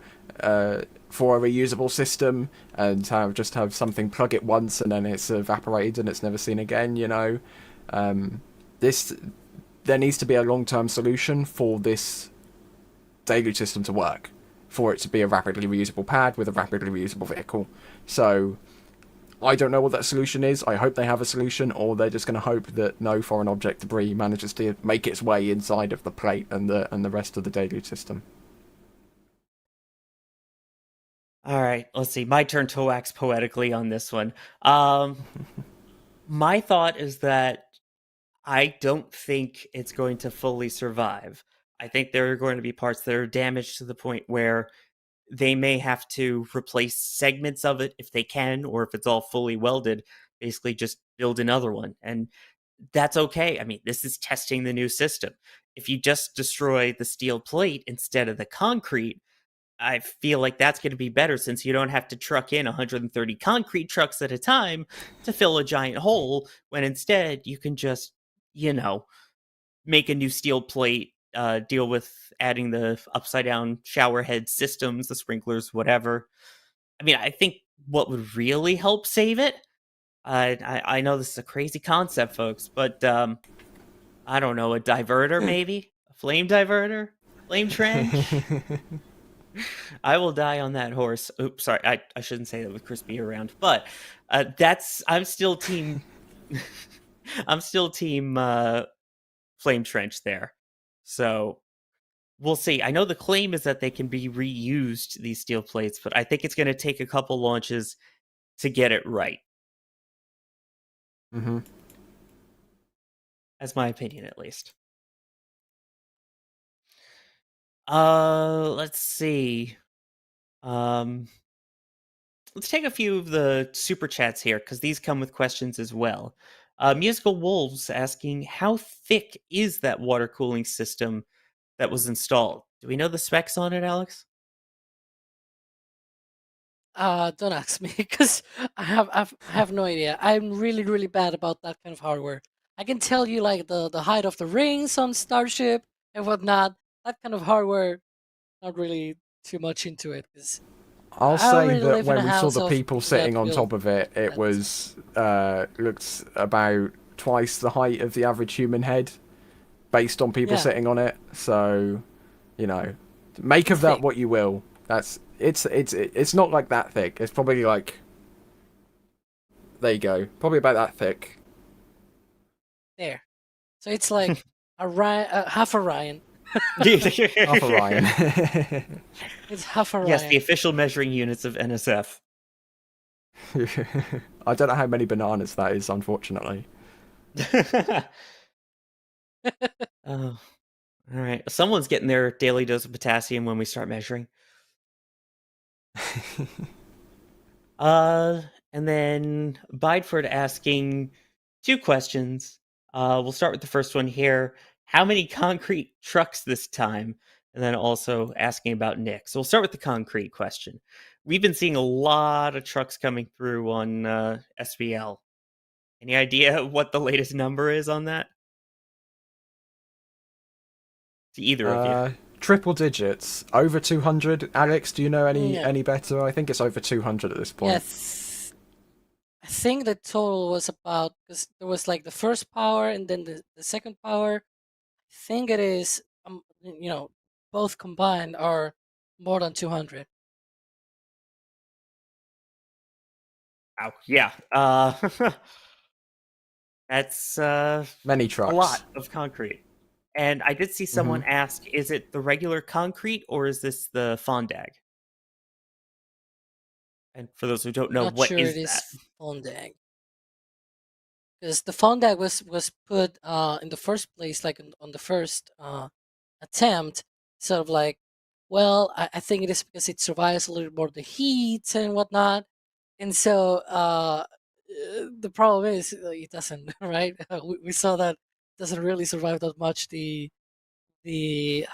for a reusable system, and have something plug it once and then it's evaporated and it's never seen again? This There needs to be a long-term solution for this Deluge system to work, for it to be a rapidly reusable pad with a rapidly reusable vehicle. So I don't know what that solution is. I hope they have a solution, or they're just going to hope that no foreign object debris manages to make its way inside of the plate and the rest of the Deluge system. All right, let's see. My turn to wax poetically on this one. My thought is that I don't think it's going to fully survive. I think there are going to be parts that are damaged to the point where they may have to replace segments of it if they can, or if it's all fully welded, basically just build another one. And that's okay. I mean, this is testing the new system. If you just destroy the steel plate instead of the concrete, I feel like that's going to be better, since you don't have to truck in 130 concrete trucks at a time to fill a giant hole, when instead you can just, you know, make a new steel plate, deal with adding the upside down shower head systems, the sprinklers, whatever. I mean, I think what would really help save it, I know this is a crazy concept, folks, but I don't know, a diverter maybe? A flame diverter? Flame trench? I will die on that horse. Oops, sorry, I shouldn't say that with Crispy around, but I'm still team I'm still team flame trench there. So we'll see. I know the claim is that they can be reused, these steel plates, but I think it's going to take a couple launches to get it right. Mm-hmm. That's my opinion, at least. Let's see. Um, let's take a few of the super chats here, because these come with questions as well. Musical Wolves asking, how thick is that water cooling system that was installed? Do we know the specs on it, Alex? Don't ask me because I have no idea. I'm really bad about that kind of hardware. I can tell you like the height of the rings on Starship and whatnot. That kind of hardware, not really too much into it because I'll I say already that live in a when we saw house the of people that sitting on build. top of it, it That was looked about twice the height of the average human head, based on people yeah, sitting on it. So, make it's of that thick. what you will. It's not like that thick. It's probably like, there you go, probably about that thick. There. So it's like half Orion. Half Orion. It's half Yes, the Orion. official measuring units of NSF. I don't know how many bananas that is, unfortunately. Oh, all right. Someone's getting their daily dose of potassium when we start measuring. And then Bideford asking two questions. We'll start with the first one here. How many concrete trucks this time? And then also asking about Nick. So we'll start with the concrete question. We've been seeing a lot of trucks coming through on SBL. Any idea what the latest number is on that? To either of you. Triple digits, over 200. Alex, do you know Yeah. any better? I think it's over 200 at this point. Yes. I think the total was about, because there was like the first power and then the second power. I think it is, both combined are more than 200. Wow. Yeah. That's Many a trucks. lot of concrete. And I did see Hmm. someone ask, is it the regular concrete or is this the fondag? And for those who don't know, Not what sure it is that? is Fondag. Because the Fondag was put in the first place, like on the first attempt, sort of like, well, I think it is because it survives a little more the heat and whatnot. And so the problem is it doesn't, right? We saw that it doesn't really survive that much. The the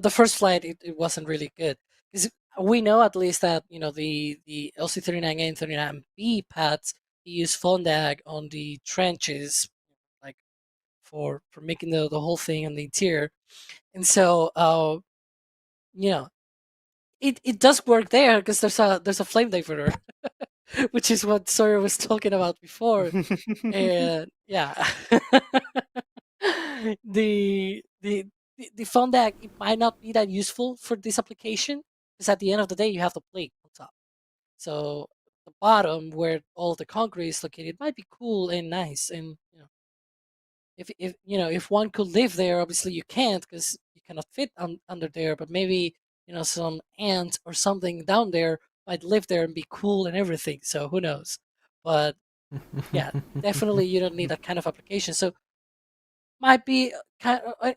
first flight, it wasn't really good because we know at least that the LC-39A and 39B pads, they use Fondag on the trenches, like for making the whole thing on the interior. And so you know it does work there because there's a flame diverter, which is what Sawyer was talking about before. And yeah, the the the phone deck, it might not be that useful for this application because at the end of the day you have the plate on top. So the bottom where all the concrete is located might be cool and nice, and if one could live there, obviously you can't because you cannot fit under there. But maybe some ant or something down there might live there and be cool and everything. So who knows? But yeah, definitely you don't need that kind of application. So might be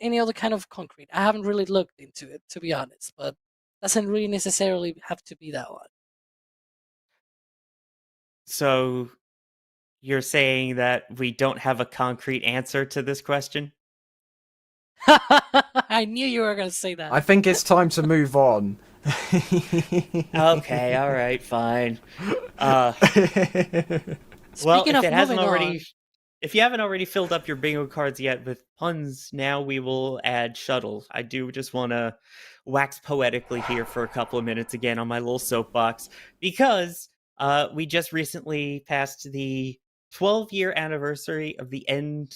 any other kind of concrete. I haven't really looked into it, to be honest, but doesn't really necessarily have to be that one. So you're saying that we don't have a concrete answer to this question? I knew you were going to say that. I think it's time to move on. Okay, all right, fine. Well, Speaking if of it hasn't moving on, already, if you haven't already filled up your bingo cards yet with puns, now we will add Shuttle. I do just want to wax poetically here for a couple of minutes again on my little soapbox because we just recently passed the 12-year anniversary of the end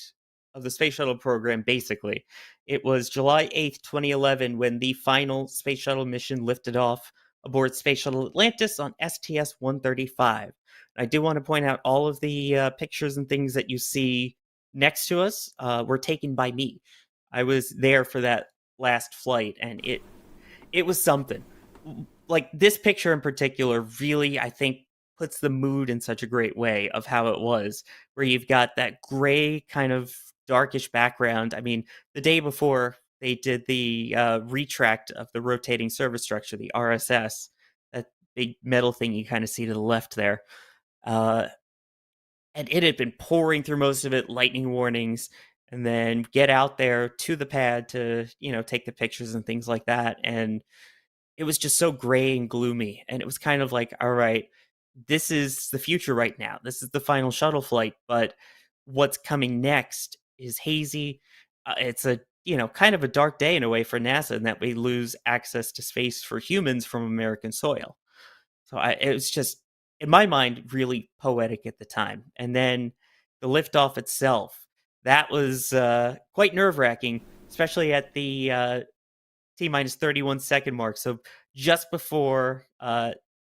of the Space Shuttle program, basically. It was July 8th, 2011, when the final Space Shuttle mission lifted off aboard Space Shuttle Atlantis on STS 135. I do want to point out all of the pictures and things that you see next to us were taken by me. I was there for that last flight, and it was something. Like this picture in particular, really, I think puts the mood in such a great way of how it was, where you've got that gray kind of darkish background. I mean, the day before they did the retract of the rotating service structure, the RSS, that big metal thing you kind of see to the left there. Uh, and it had been pouring through most of it, lightning warnings, and then get out there to the pad to, take the pictures and things like that. And it was just so gray and gloomy. And it was kind of like, all right, this is the future right now. This is the final shuttle flight, but what's coming next is hazy. It's a kind of a dark day in a way for NASA, in that we lose access to space for humans from American soil. So it was just, in my mind, really poetic at the time. And then the liftoff itself, that was quite nerve wracking, especially at the T minus 31 second mark. So just before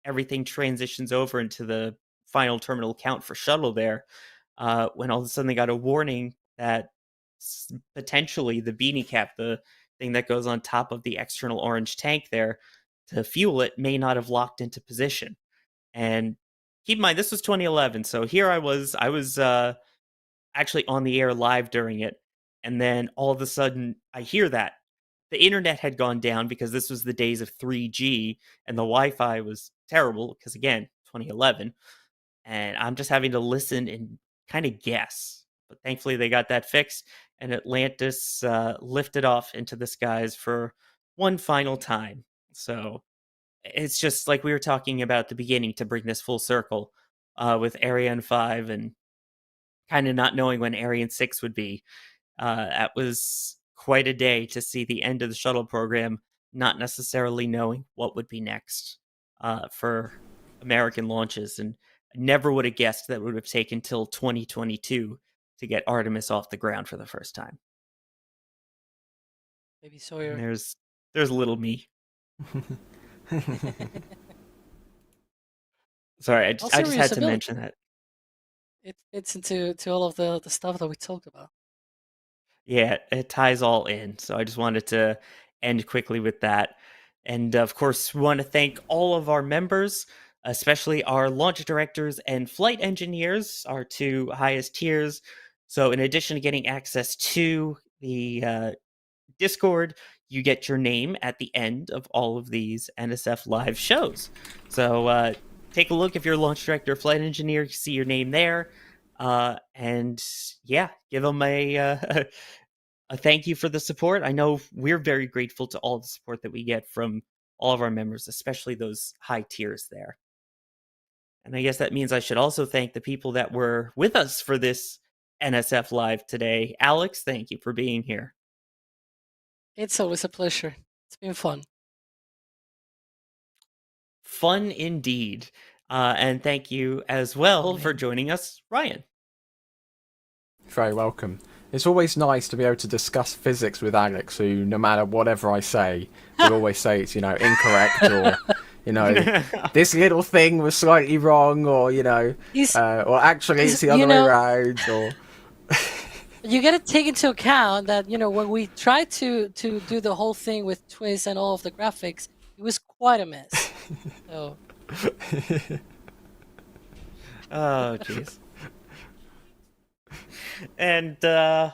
everything transitions over into the final terminal count for Shuttle there, when all of a sudden they got a warning that potentially the beanie cap, the thing that goes on top of the external orange tank there to fuel it, may not have locked into position. And keep in mind, this was 2011. So here I was actually on the air live during it. And then all of a sudden I hear that the internet had gone down, because this was the days of 3G and the Wi-Fi was terrible because, again, 2011. And I'm just having to listen and kind of guess. But thankfully they got that fixed, and Atlantis lifted off into the skies for one final time. So it's just like we were talking about at the beginning, to bring this full circle with Ariane 5 and kind of not knowing when Ariane 6 would be. That was quite a day to see the end of the shuttle program, not necessarily knowing what would be next for American launches. And I never would have guessed that it would have taken till 2022 to get Artemis off the ground for the first time. Maybe Sawyer. And there's little me. Sorry, I just had to mention that. It fits into all of the stuff that we talked about. Yeah, it ties all in. So I just wanted to end quickly with that. And of course, we want to thank all of our members, especially our launch directors and flight engineers, our two highest tiers. So in addition to getting access to the Discord, you get your name at the end of all of these NSF live shows. So take a look. If you're a launch director or flight engineer, you see your name there. And yeah, give them a thank you for the support. I know we're very grateful to all the support that we get from all of our members, especially those high tiers there. And I guess that means I should also thank the people that were with us for this NSF Live today. Alex, thank you for being here. It's always a pleasure. It's been fun. Fun indeed. And thank you as well for joining us, Ryan. Very welcome. It's always nice to be able to discuss physics with Alex, who, no matter whatever I say, will always say it's, incorrect, or, this little thing was slightly wrong, or, or actually it's the other way around, or... You got to take into account that, when we tried to do the whole thing with twists and all of the graphics, it was quite a mess. So... Oh, jeez. And I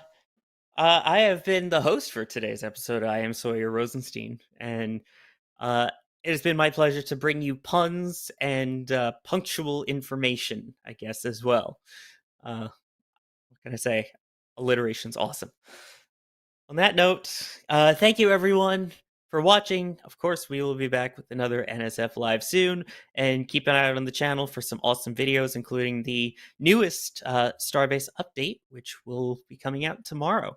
have been the host for today's episode. I am Sawyer Rosenstein, and it has been my pleasure to bring you puns and punctual information, I guess, as well. What can I say? Alliteration's awesome. On that note, thank you everyone for watching. Of course, we will be back with another NSF Live soon, and keep an eye out on the channel for some awesome videos, including the newest Starbase update, which will be coming out tomorrow.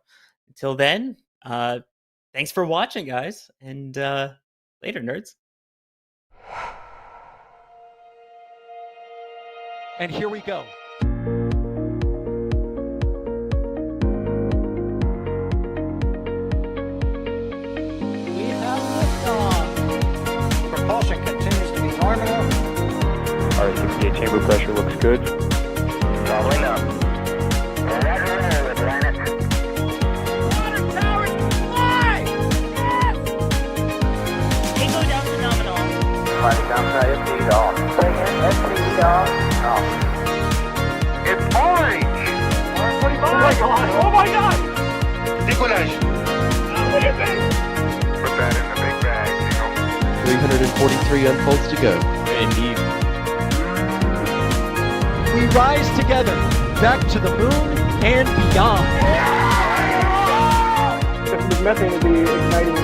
Until then, thanks for watching, guys, and later, nerds. And here we go. Propulsion continues to be nominal. R68 chamber pressure looks good. Doubling up. Roger, roll, Atlantis. Water towers, fly! Yes! Tango down to nominal. Fighting downside FD off. Bring in FD off. Off. It's orange! 145! Oh my god! Oh my god! Decollage. What is it? Put that in the big bag, 343 unfolds to go. Indeed. We rise together, back to the moon and beyond. Methane will be igniting